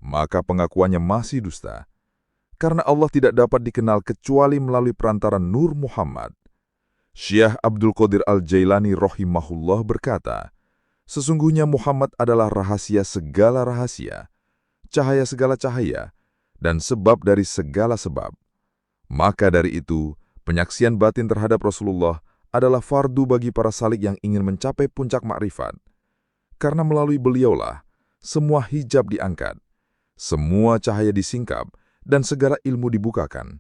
S3: maka pengakuannya masih dusta. Karena Allah tidak dapat dikenal kecuali melalui perantara Nur Muhammad. Syekh Abdul Qadir Al-Jailani rahimahullah berkata, sesungguhnya Muhammad adalah rahasia segala rahasia, cahaya segala cahaya, dan sebab dari segala sebab. Maka dari itu, penyaksian batin terhadap Rasulullah adalah fardu bagi para salik yang ingin mencapai puncak makrifat. Karena melalui beliaulah, semua hijab diangkat, semua cahaya disingkap, dan segala ilmu dibukakan.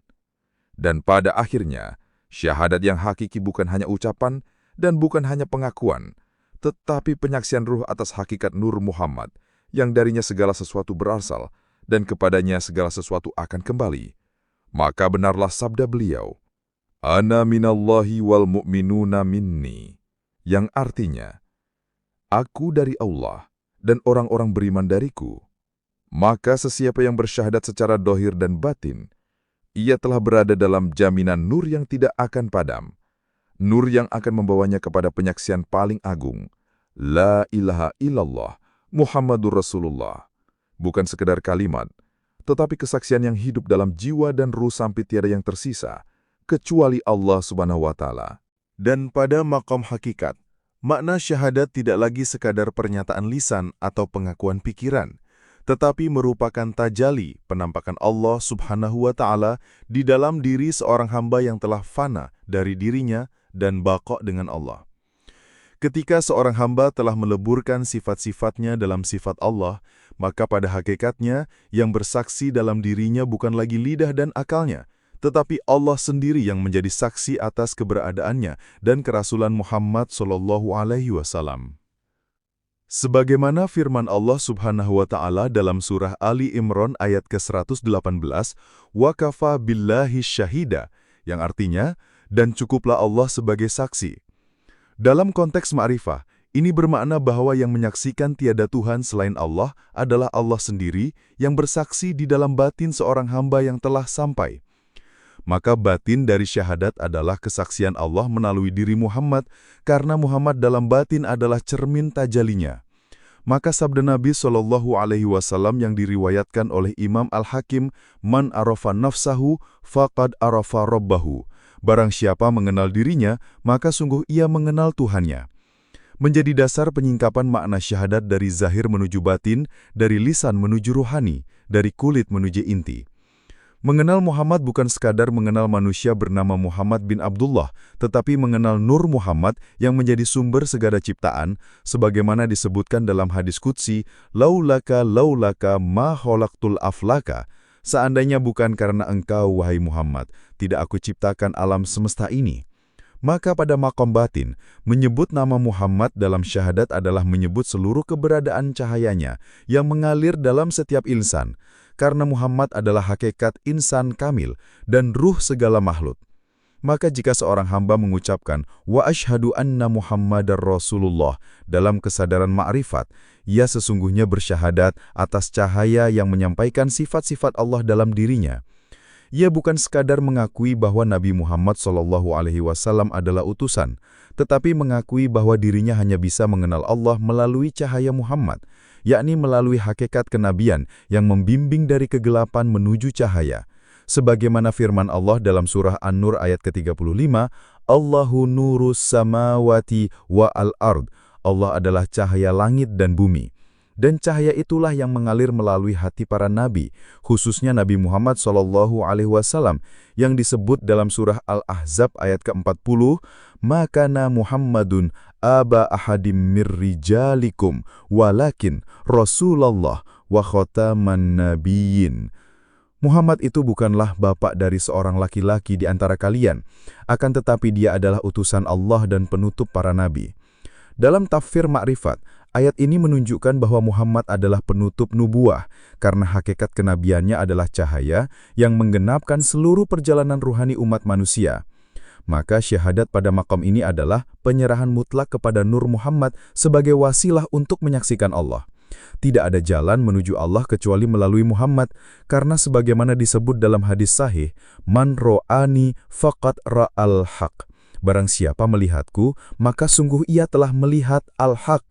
S3: Dan pada akhirnya, syahadat yang hakiki bukan hanya ucapan dan bukan hanya pengakuan, tetapi penyaksian ruh atas hakikat Nur Muhammad, yang darinya segala sesuatu berasal, dan kepadanya segala sesuatu akan kembali. Maka benarlah sabda beliau, Ana minallahi wal mu'minuna minni, yang artinya, Aku dari Allah, dan orang-orang beriman dariku. Maka sesiapa yang bersyahadat secara dohir dan batin, ia telah berada dalam jaminan nur yang tidak akan padam, nur yang akan membawanya kepada penyaksian paling agung, La ilaha illallah, Muhammadur Rasulullah. Bukan sekedar kalimat, tetapi kesaksian yang hidup dalam jiwa dan ruh sampai tiada yang tersisa, kecuali Allah Subhanahu wa Ta'ala.
S1: Dan pada maqam hakikat, makna syahadat tidak lagi sekadar pernyataan lisan atau pengakuan pikiran, tetapi merupakan tajali penampakan Allah Subhanahu wa Ta'ala di dalam diri seorang hamba yang telah fana dari dirinya dan baqo dengan Allah.
S3: Ketika seorang hamba telah meleburkan sifat-sifatnya dalam sifat Allah, maka pada hakikatnya yang bersaksi dalam dirinya bukan lagi lidah dan akalnya, tetapi Allah sendiri yang menjadi saksi atas keberadaannya dan kerasulan Muhammad SAW. Sebagaimana firman Allah Subhanahu wa Ta'ala dalam surah Ali Imran ayat ke-118, "Wa kafa billahi syahida," yang artinya, dan cukuplah Allah sebagai saksi. Dalam konteks ma'rifah, ini bermakna bahwa yang menyaksikan tiada Tuhan selain Allah adalah Allah sendiri yang bersaksi di dalam batin seorang hamba yang telah sampai. Maka batin dari syahadat adalah kesaksian Allah melalui diri Muhammad, karena Muhammad dalam batin adalah cermin tajalinya. Maka sabda Nabi SAW yang diriwayatkan oleh Imam Al-Hakim, "Man arafa nafsahu, faqad arafa rabbahu." Barang siapa mengenal dirinya, maka sungguh ia mengenal Tuhannya. Menjadi dasar penyingkapan makna syahadat dari zahir menuju batin, dari lisan menuju rohani, dari kulit menuju inti. Mengenal Muhammad bukan sekadar mengenal manusia bernama Muhammad bin Abdullah, tetapi mengenal Nur Muhammad yang menjadi sumber segala ciptaan, sebagaimana disebutkan dalam hadis qudsi, "Laulaka ma khalaqtul aflaka." Seandainya bukan karena engkau, wahai Muhammad, tidak aku ciptakan alam semesta ini. Maka pada maqam batin, menyebut nama Muhammad dalam syahadat adalah menyebut seluruh keberadaan cahayanya yang mengalir dalam setiap insan, karena Muhammad adalah hakikat insan kamil dan ruh segala makhluk. Maka jika seorang hamba mengucapkan wa asyhadu anna Muhammadar Rasulullah dalam kesadaran ma'rifat, ia sesungguhnya bersyahadat atas cahaya yang menyampaikan sifat-sifat Allah dalam dirinya. Ia bukan sekadar mengakui bahwa Nabi Muhammad SAW adalah utusan, tetapi mengakui bahwa dirinya hanya bisa mengenal Allah melalui cahaya Muhammad, yakni melalui hakikat kenabian yang membimbing dari kegelapan menuju cahaya. Sebagaimana firman Allah dalam surah An-Nur ayat ke-35, "Allahu nurus samawati wa al-ard." Allah adalah cahaya langit dan bumi. Dan cahaya itulah yang mengalir melalui hati para nabi, khususnya Nabi Muhammad SAW, yang disebut dalam surah Al-Ahzab ayat ke-40, "Makana Muhammadun aba ahadim mirrijalikum, walakin Rasulullah wa khotaman nabiyyin." Muhammad itu bukanlah bapak dari seorang laki-laki di antara kalian, akan tetapi dia adalah utusan Allah dan penutup para nabi. Dalam tafsir Ma'rifat, ayat ini menunjukkan bahwa Muhammad adalah penutup nubuah, karena hakikat kenabiannya adalah cahaya yang menggenapkan seluruh perjalanan ruhani umat manusia. Maka syahadat pada maqam ini adalah penyerahan mutlak kepada Nur Muhammad sebagai wasilah untuk menyaksikan Allah. Tidak ada jalan menuju Allah kecuali melalui Muhammad, karena sebagaimana disebut dalam hadis sahih, "Man ro'ani faqad ra'al haq." Barang siapa melihatku, maka sungguh ia telah melihat al-haq.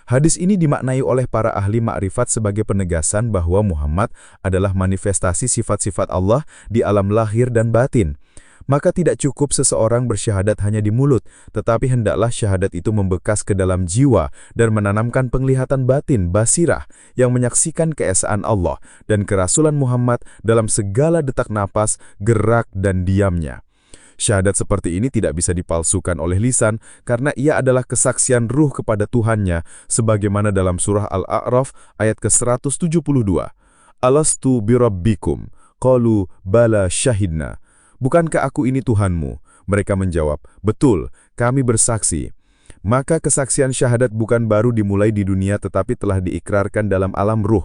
S3: Hadis ini dimaknai oleh para ahli ma'rifat sebagai penegasan bahwa Muhammad adalah manifestasi sifat-sifat Allah di alam lahir dan batin. Maka tidak cukup seseorang bersyahadat hanya di mulut, tetapi hendaklah syahadat itu membekas ke dalam jiwa dan menanamkan penglihatan batin, basirah, yang menyaksikan keesaan Allah dan kerasulan Muhammad dalam segala detak napas, gerak, dan diamnya. Syahadat seperti ini tidak bisa dipalsukan oleh lisan, karena ia adalah kesaksian ruh kepada Tuhannya, sebagaimana dalam surah Al-A'raf ayat ke-172. "Alastu birabbikum, qalu bala syahidna." Bukankah aku ini Tuhanmu? Mereka menjawab, betul, kami bersaksi. Maka kesaksian syahadat bukan baru dimulai di dunia tetapi telah diikrarkan dalam alam ruh.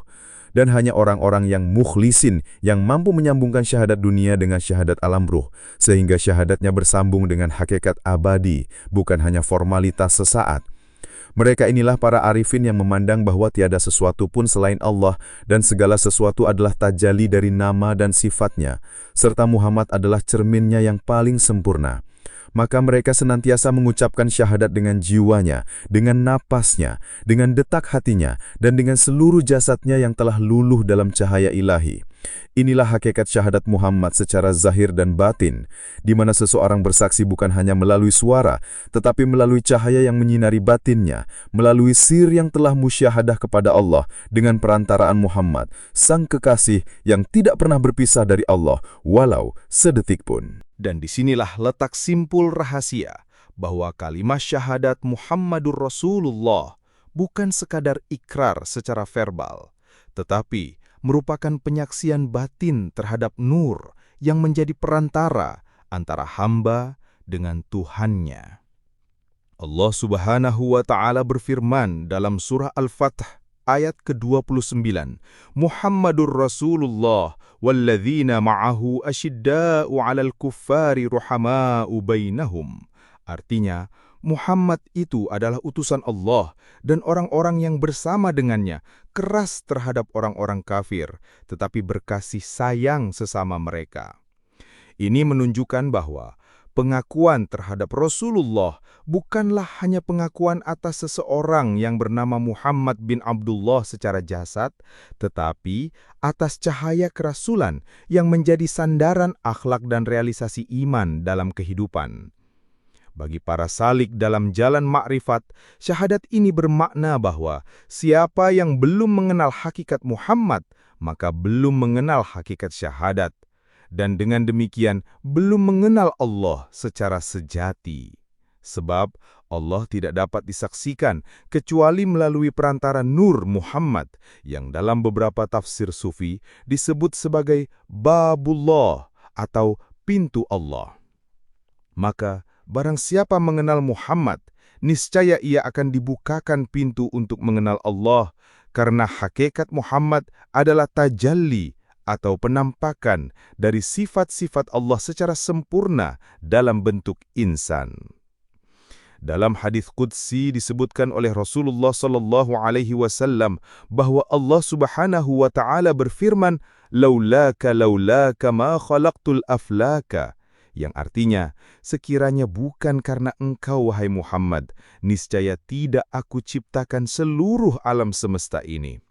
S3: Dan hanya orang-orang yang mukhlisin yang mampu menyambungkan syahadat dunia dengan syahadat alam ruh, sehingga syahadatnya bersambung dengan hakikat abadi, bukan hanya formalitas sesaat. Mereka inilah para arifin yang memandang bahwa tiada sesuatu pun selain Allah dan segala sesuatu adalah tajalli dari nama dan sifatnya, serta Muhammad adalah cerminnya yang paling sempurna. Maka mereka senantiasa mengucapkan syahadat dengan jiwanya, dengan napasnya, dengan detak hatinya, dan dengan seluruh jasadnya yang telah luluh dalam cahaya ilahi. Inilah hakikat syahadat Muhammad secara zahir dan batin, di mana seseorang bersaksi bukan hanya melalui suara, tetapi melalui cahaya yang menyinari batinnya, melalui sir yang telah musyahadah kepada Allah dengan perantaraan Muhammad, sang kekasih yang tidak pernah berpisah dari Allah, walau sedetik pun. Dan disinilah letak simpul rahasia bahwa kalimat syahadat Muhammadur Rasulullah bukan sekadar ikrar secara verbal, tetapi merupakan penyaksian batin terhadap nur yang menjadi perantara antara hamba dengan Tuhannya. Allah Subhanahu wa Ta'ala berfirman dalam surah Al-Fath ayat ke-29, Muhammadur Rasulullah walladzina ma'ahu asyidda'u 'alal kuffari ruhama'u bainahum. Artinya, Muhammad itu adalah utusan Allah dan orang-orang yang bersama dengannya keras terhadap orang-orang kafir, tetapi berkasih sayang sesama mereka. Ini menunjukkan bahwa pengakuan terhadap Rasulullah bukanlah hanya pengakuan atas seseorang yang bernama Muhammad bin Abdullah secara jasad, tetapi atas cahaya kerasulan yang menjadi sandaran akhlak dan realisasi iman dalam kehidupan. Bagi para salik dalam jalan makrifat, syahadat ini bermakna bahwa siapa yang belum mengenal hakikat Muhammad, maka belum mengenal hakikat syahadat. Dan dengan demikian belum mengenal Allah secara sejati. Sebab Allah tidak dapat disaksikan kecuali melalui perantara Nur Muhammad yang dalam beberapa tafsir sufi disebut sebagai Babullah atau pintu Allah. Maka barang siapa mengenal Muhammad, niscaya ia akan dibukakan pintu untuk mengenal Allah, karena hakikat Muhammad adalah tajalli atau penampakan dari sifat-sifat Allah secara sempurna dalam bentuk insan. Dalam hadis qudsi disebutkan oleh Rasulullah SAW bahwa Allah Subhanahu wa Ta'ala berfirman, "Laulaka ma khalaqtul aflaka," yang artinya, sekiranya bukan karena engkau, wahai Muhammad, niscaya tidak aku ciptakan seluruh alam semesta ini.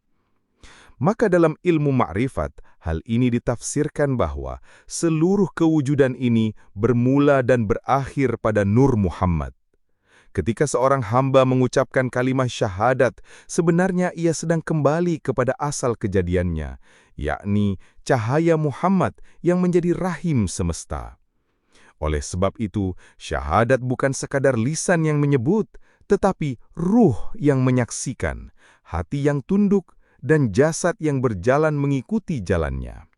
S3: Maka dalam ilmu ma'rifat, hal ini ditafsirkan bahwa seluruh kewujudan ini bermula dan berakhir pada Nur Muhammad. Ketika seorang hamba mengucapkan kalimat syahadat, sebenarnya ia sedang kembali kepada asal kejadiannya, yakni cahaya Muhammad yang menjadi rahim semesta. Oleh sebab itu, syahadat bukan sekadar lisan yang menyebut, tetapi ruh yang menyaksikan, hati yang tunduk, dan jasad yang berjalan mengikuti jalannya.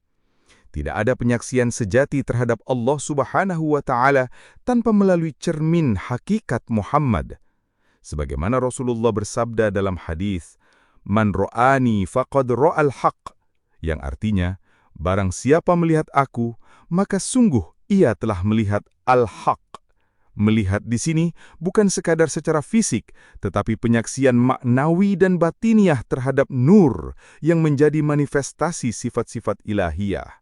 S3: Tidak ada penyaksian sejati terhadap Allah Subhanahu wa Ta'ala tanpa melalui cermin hakikat Muhammad. Sebagaimana Rasulullah bersabda dalam hadis, "Man ra'ani faqad ra'al haq," yang artinya, barang siapa melihat aku, maka sungguh ia telah melihat al-haq. Melihat di sini bukan sekadar secara fisik, tetapi penyaksian maknawi dan batiniah terhadap nur yang menjadi manifestasi sifat-sifat ilahiyah.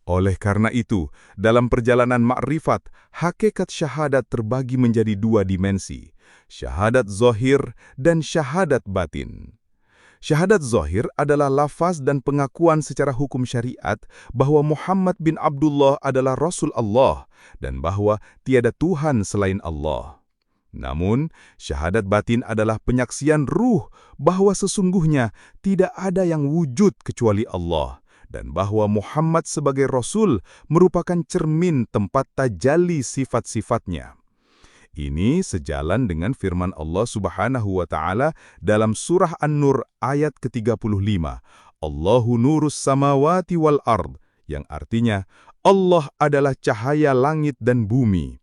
S3: Oleh karena itu, dalam perjalanan makrifat, hakikat syahadat terbagi menjadi dua dimensi, syahadat zahir dan syahadat batin. Syahadat zahir adalah lafaz dan pengakuan secara hukum syariat bahwa Muhammad bin Abdullah adalah Rasul Allah dan bahwa tiada Tuhan selain Allah. Namun, syahadat batin adalah penyaksian ruh bahwa sesungguhnya tidak ada yang wujud kecuali Allah dan bahwa Muhammad sebagai Rasul merupakan cermin tempat tajalli sifat-sifatnya. Ini sejalan dengan firman Allah Subhanahu wa Ta'ala dalam surah An-Nur ayat ke-35, Allahu nurus samawati wal ard, yang artinya Allah adalah cahaya langit dan bumi.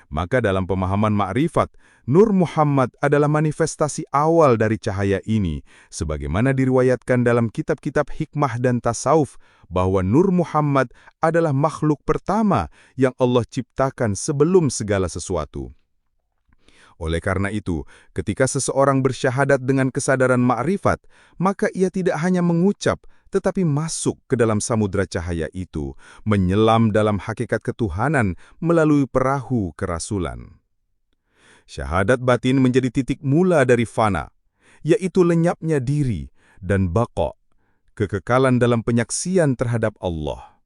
S3: Maka dalam pemahaman ma'rifat, Nur Muhammad adalah manifestasi awal dari cahaya ini, sebagaimana diriwayatkan dalam kitab-kitab hikmah dan tasawuf bahwa Nur Muhammad adalah makhluk pertama yang Allah ciptakan sebelum segala sesuatu. Oleh karena itu, ketika seseorang bersyahadat dengan kesadaran ma'rifat, maka ia tidak hanya mengucap, tetapi masuk ke dalam samudra cahaya itu, menyelam dalam hakikat ketuhanan melalui perahu kerasulan. Syahadat batin menjadi titik mula dari fana, yaitu lenyapnya diri dan baqa, kekekalan dalam penyaksian terhadap Allah.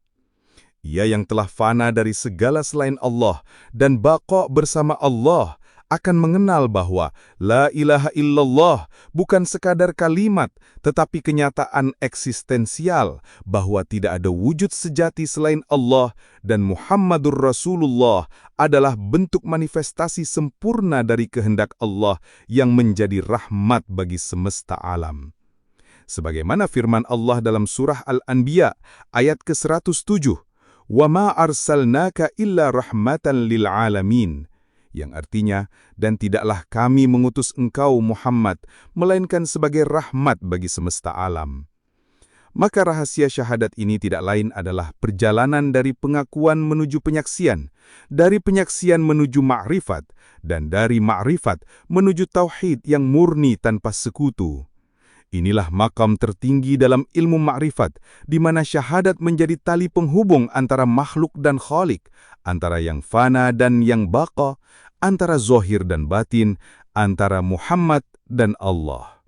S3: Ia yang telah fana dari segala selain Allah dan baqa bersama Allah
S1: akan mengenal bahwa la ilaha illallah bukan sekadar kalimat, tetapi kenyataan eksistensial bahwa tidak ada wujud sejati selain Allah dan Muhammadur Rasulullah adalah bentuk manifestasi sempurna dari kehendak Allah yang menjadi rahmat bagi semesta alam. Sebagaimana firman Allah dalam surah Al-Anbiya ayat ke-107, "Wa ma arsalnaka illa rahmatan lil alamin," yang artinya, dan tidaklah kami mengutus engkau Muhammad, melainkan sebagai rahmat bagi semesta alam. Maka rahasia syahadat ini tidak lain adalah perjalanan dari pengakuan menuju penyaksian, dari penyaksian menuju ma'rifat, dan dari ma'rifat menuju tauhid yang murni tanpa sekutu. Inilah makam tertinggi dalam ilmu ma'rifat, di mana syahadat menjadi tali penghubung antara makhluk dan khalik, antara yang fana dan yang baqa, antara zahir dan batin, antara Muhammad dan Allah.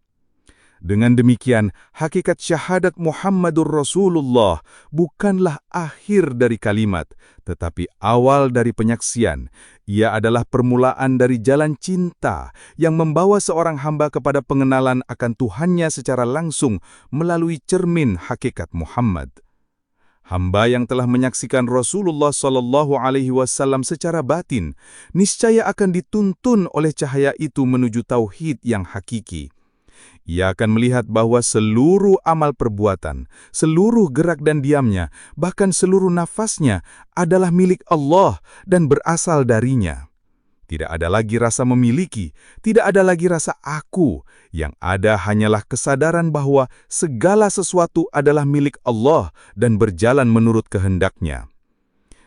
S1: Dengan demikian, hakikat syahadat Muhammadur Rasulullah bukanlah akhir dari kalimat, tetapi awal dari penyaksian. Ia adalah permulaan dari jalan cinta yang membawa seorang hamba kepada pengenalan akan Tuhannya secara langsung melalui cermin hakikat Muhammad. Hamba yang telah menyaksikan Rasulullah SAW secara batin, niscaya akan dituntun oleh cahaya itu menuju tauhid yang hakiki. Ia akan melihat bahwa seluruh amal perbuatan, seluruh gerak dan diamnya, bahkan seluruh nafasnya adalah milik Allah dan berasal darinya. Tidak ada lagi rasa memiliki, tidak ada lagi rasa aku. Yang ada hanyalah kesadaran bahwa segala sesuatu adalah milik Allah dan berjalan menurut kehendaknya.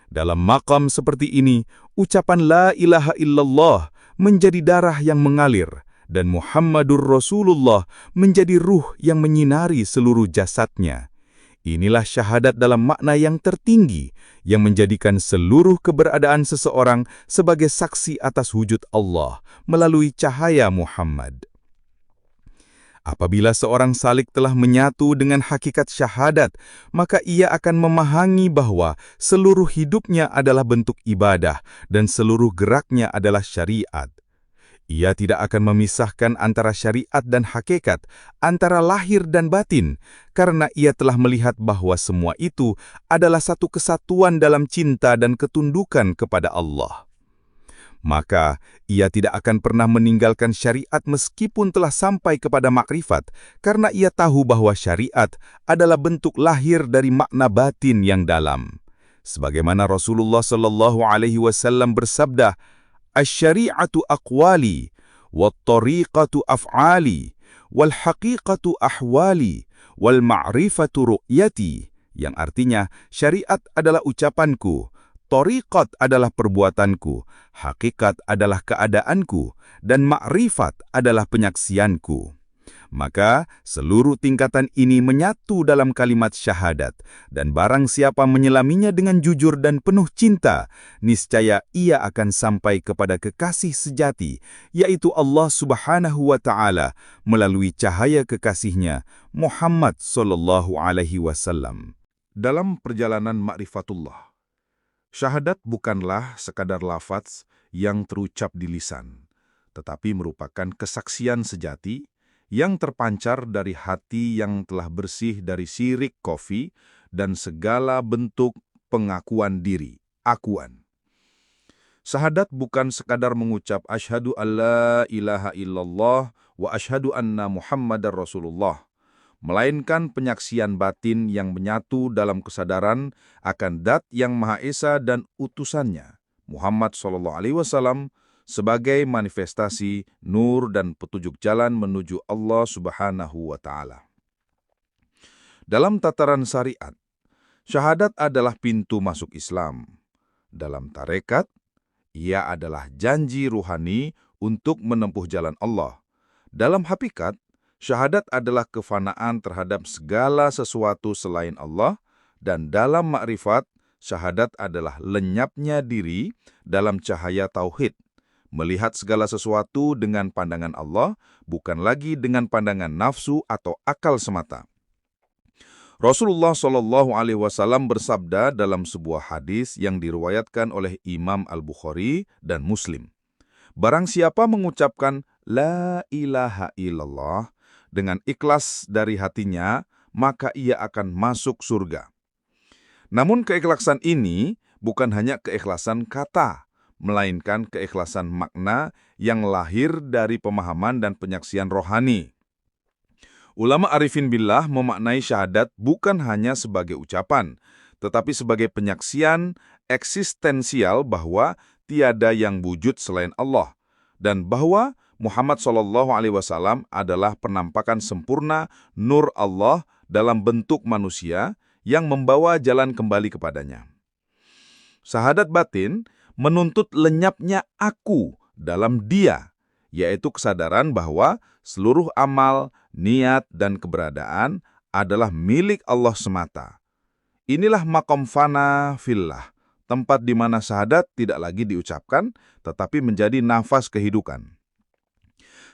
S1: Dalam makam seperti ini, ucapan la ilaha illallah menjadi darah yang mengalir, dan Muhammadur Rasulullah menjadi ruh yang menyinari seluruh jasadnya. Inilah syahadat dalam makna yang tertinggi, yang menjadikan seluruh keberadaan seseorang sebagai saksi atas wujud Allah melalui cahaya Muhammad. Apabila seorang salik telah menyatu dengan hakikat syahadat, maka ia akan memahami bahwa seluruh hidupnya adalah bentuk ibadah dan seluruh geraknya adalah syariat. Ia tidak akan memisahkan antara syariat dan hakikat, antara lahir dan batin, karena ia telah melihat bahwa semua itu adalah satu kesatuan dalam cinta dan ketundukan kepada Allah. Maka, ia tidak akan pernah meninggalkan syariat meskipun telah sampai kepada makrifat, karena ia tahu bahwa syariat adalah bentuk lahir dari makna batin yang dalam. Sebagaimana Rasulullah SAW bersabda, "Asy-syari'atu aqwali, wat-tariqatu af'ali, wal-haqiqatu ahwali, wal-ma'rifatu ru'yati," yang artinya, syariat adalah ucapanku, tariqat adalah perbuatanku, hakikat adalah keadaanku, dan ma'rifat adalah penyaksianku. Maka, seluruh tingkatan ini menyatu dalam kalimat syahadat, dan barang siapa menyelaminya dengan jujur dan penuh cinta, niscaya ia akan sampai kepada kekasih sejati, yaitu Allah Subhanahu wa Ta'ala, melalui cahaya kekasihnya, Muhammad SAW.
S6: Dalam perjalanan ma'rifatullah, syahadat bukanlah sekadar lafaz yang terucap di lisan, tetapi merupakan kesaksian sejati yang terpancar dari hati yang telah bersih dari syirik khafi dan segala bentuk pengakuan diri, akuan. Syahadat bukan sekadar mengucap asyhadu alla ilaha illallah wa asyhadu anna Muhammadar Rasulullah, melainkan penyaksian batin yang menyatu dalam kesadaran akan Dat yang Maha Esa dan utusannya, Muhammad SAW, sebagai manifestasi nur dan petunjuk jalan menuju Allah Subhanahu wa Ta'ala. Dalam tataran syariat, syahadat adalah pintu masuk Islam. Dalam tarekat, ia adalah janji ruhani untuk menempuh jalan Allah. Dalam hakikat, syahadat adalah kefanaan terhadap segala sesuatu selain Allah, dan dalam makrifat, syahadat adalah lenyapnya diri dalam cahaya tauhid, melihat segala sesuatu dengan pandangan Allah, bukan lagi dengan pandangan nafsu atau akal semata. Rasulullah SAW bersabda dalam sebuah hadis yang diriwayatkan oleh Imam Al-Bukhari dan Muslim, Barang siapa mengucapkan La ilaha illallah dengan ikhlas dari hatinya, maka ia akan masuk surga. Namun keikhlasan ini bukan hanya keikhlasan kata, melainkan keikhlasan makna yang lahir dari pemahaman dan penyaksian rohani. Ulama arifin billah memaknai syahadat bukan hanya sebagai ucapan, tetapi sebagai penyaksian eksistensial bahwa tiada yang wujud selain Allah, dan bahwa Muhammad SAW adalah penampakan sempurna nur Allah dalam bentuk manusia yang membawa jalan kembali kepadanya. Syahadat batin menuntut lenyapnya aku dalam dia, yaitu kesadaran bahwa seluruh amal, niat, dan keberadaan adalah milik Allah semata. Inilah maqam fana fillah, tempat di mana syahadat tidak lagi diucapkan, tetapi menjadi nafas kehidupan.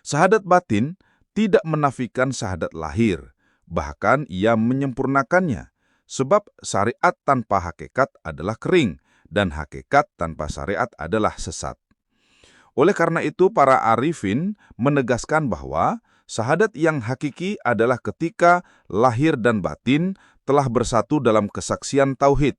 S6: Syahadat batin tidak menafikan syahadat lahir, bahkan ia menyempurnakannya, sebab syariat tanpa hakikat adalah kering, dan hakikat tanpa syariat adalah sesat. Oleh karena itu, para arifin menegaskan bahwa syahadat yang hakiki adalah ketika lahir dan batin telah bersatu dalam kesaksian tauhid.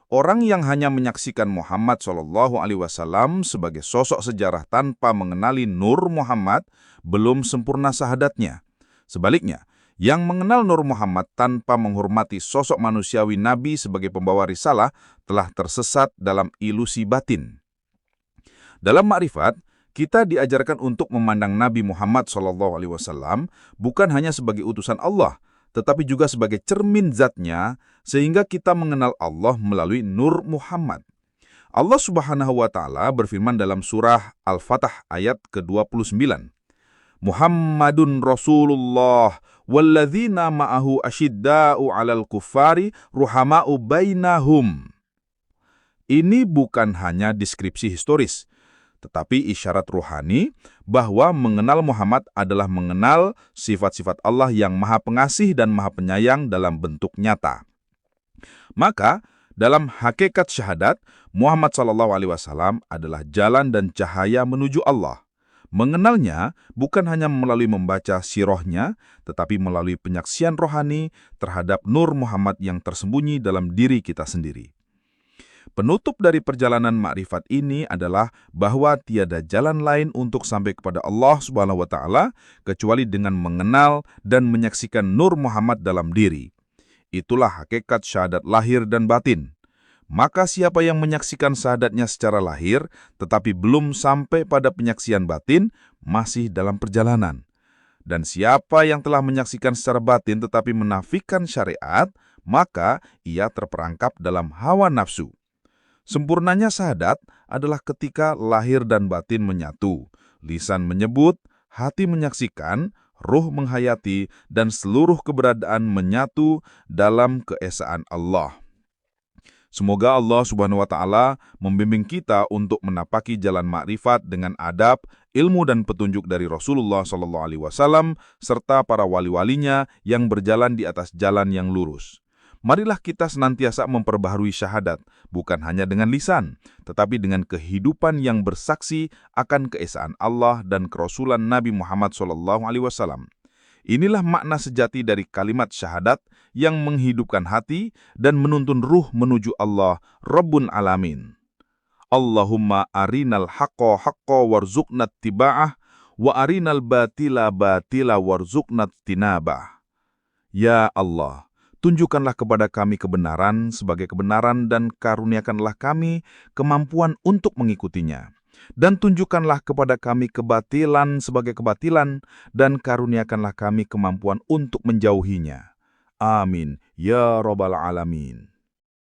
S6: Orang yang hanya menyaksikan Muhammad SAW sebagai sosok sejarah tanpa mengenali Nur Muhammad belum sempurna syahadatnya. Sebaliknya, yang mengenal Nur Muhammad tanpa menghormati sosok manusiawi Nabi sebagai pembawa risalah telah tersesat dalam ilusi batin. Dalam makrifat, kita diajarkan untuk memandang Nabi Muhammad SAW bukan hanya sebagai utusan Allah, tetapi juga sebagai cermin zatnya, sehingga kita mengenal Allah melalui Nur Muhammad. Allah Subhanahu wa Ta'ala berfirman dalam surah Al-Fatah ayat ke-29, Muhammadun Rasulullah walladzina ma'ahu asyidda'u 'alal kuffari ruhama'u bainahum. Ini bukan hanya deskripsi historis, tetapi isyarat rohani bahwa mengenal Muhammad adalah mengenal sifat-sifat Allah yang Maha Pengasih dan Maha Penyayang dalam bentuk nyata. Maka, dalam hakikat syahadat, Muhammad SAW adalah jalan dan cahaya menuju Allah. Mengenalnya bukan hanya melalui membaca sirahnya, tetapi melalui penyaksian rohani terhadap Nur Muhammad yang tersembunyi dalam diri kita sendiri. Penutup dari perjalanan makrifat ini adalah bahwa tiada jalan lain untuk sampai kepada Allah Subhanahu wa Ta'ala kecuali dengan mengenal dan menyaksikan Nur Muhammad dalam diri. Itulah hakikat syahadat lahir dan batin. Maka siapa yang menyaksikan syahadatnya secara lahir tetapi belum sampai pada penyaksian batin masih dalam perjalanan. Dan siapa yang telah menyaksikan secara batin tetapi menafikan syariat, maka ia terperangkap dalam hawa nafsu. Sempurnanya syahadat adalah ketika lahir dan batin menyatu, lisan menyebut, hati menyaksikan, ruh menghayati, dan seluruh keberadaan menyatu dalam keesaan Allah. Semoga Allah Subhanahu wa Ta'ala membimbing kita untuk menapaki jalan makrifat dengan adab, ilmu dan petunjuk dari Rasulullah SAW serta para wali-walinya yang berjalan di atas jalan yang lurus. Marilah kita senantiasa memperbaharui syahadat, bukan hanya dengan lisan, tetapi dengan kehidupan yang bersaksi akan keesaan Allah dan kerasulan Nabi Muhammad SAW. Inilah makna sejati dari kalimat syahadat yang menghidupkan hati dan menuntun ruh menuju Allah, Rabbun Alamin. Allahumma arinal haqqa haqqa warzuqna tiba'ah, wa arinal batila batila warzuqna tinabah. Ya Allah, tunjukkanlah kepada kami kebenaran sebagai kebenaran dan karuniakanlah kami kemampuan untuk mengikutinya. Dan tunjukkanlah kepada kami kebatilan sebagai kebatilan dan karuniakanlah kami kemampuan untuk menjauhinya. Amin. Ya Rabbal Alamin.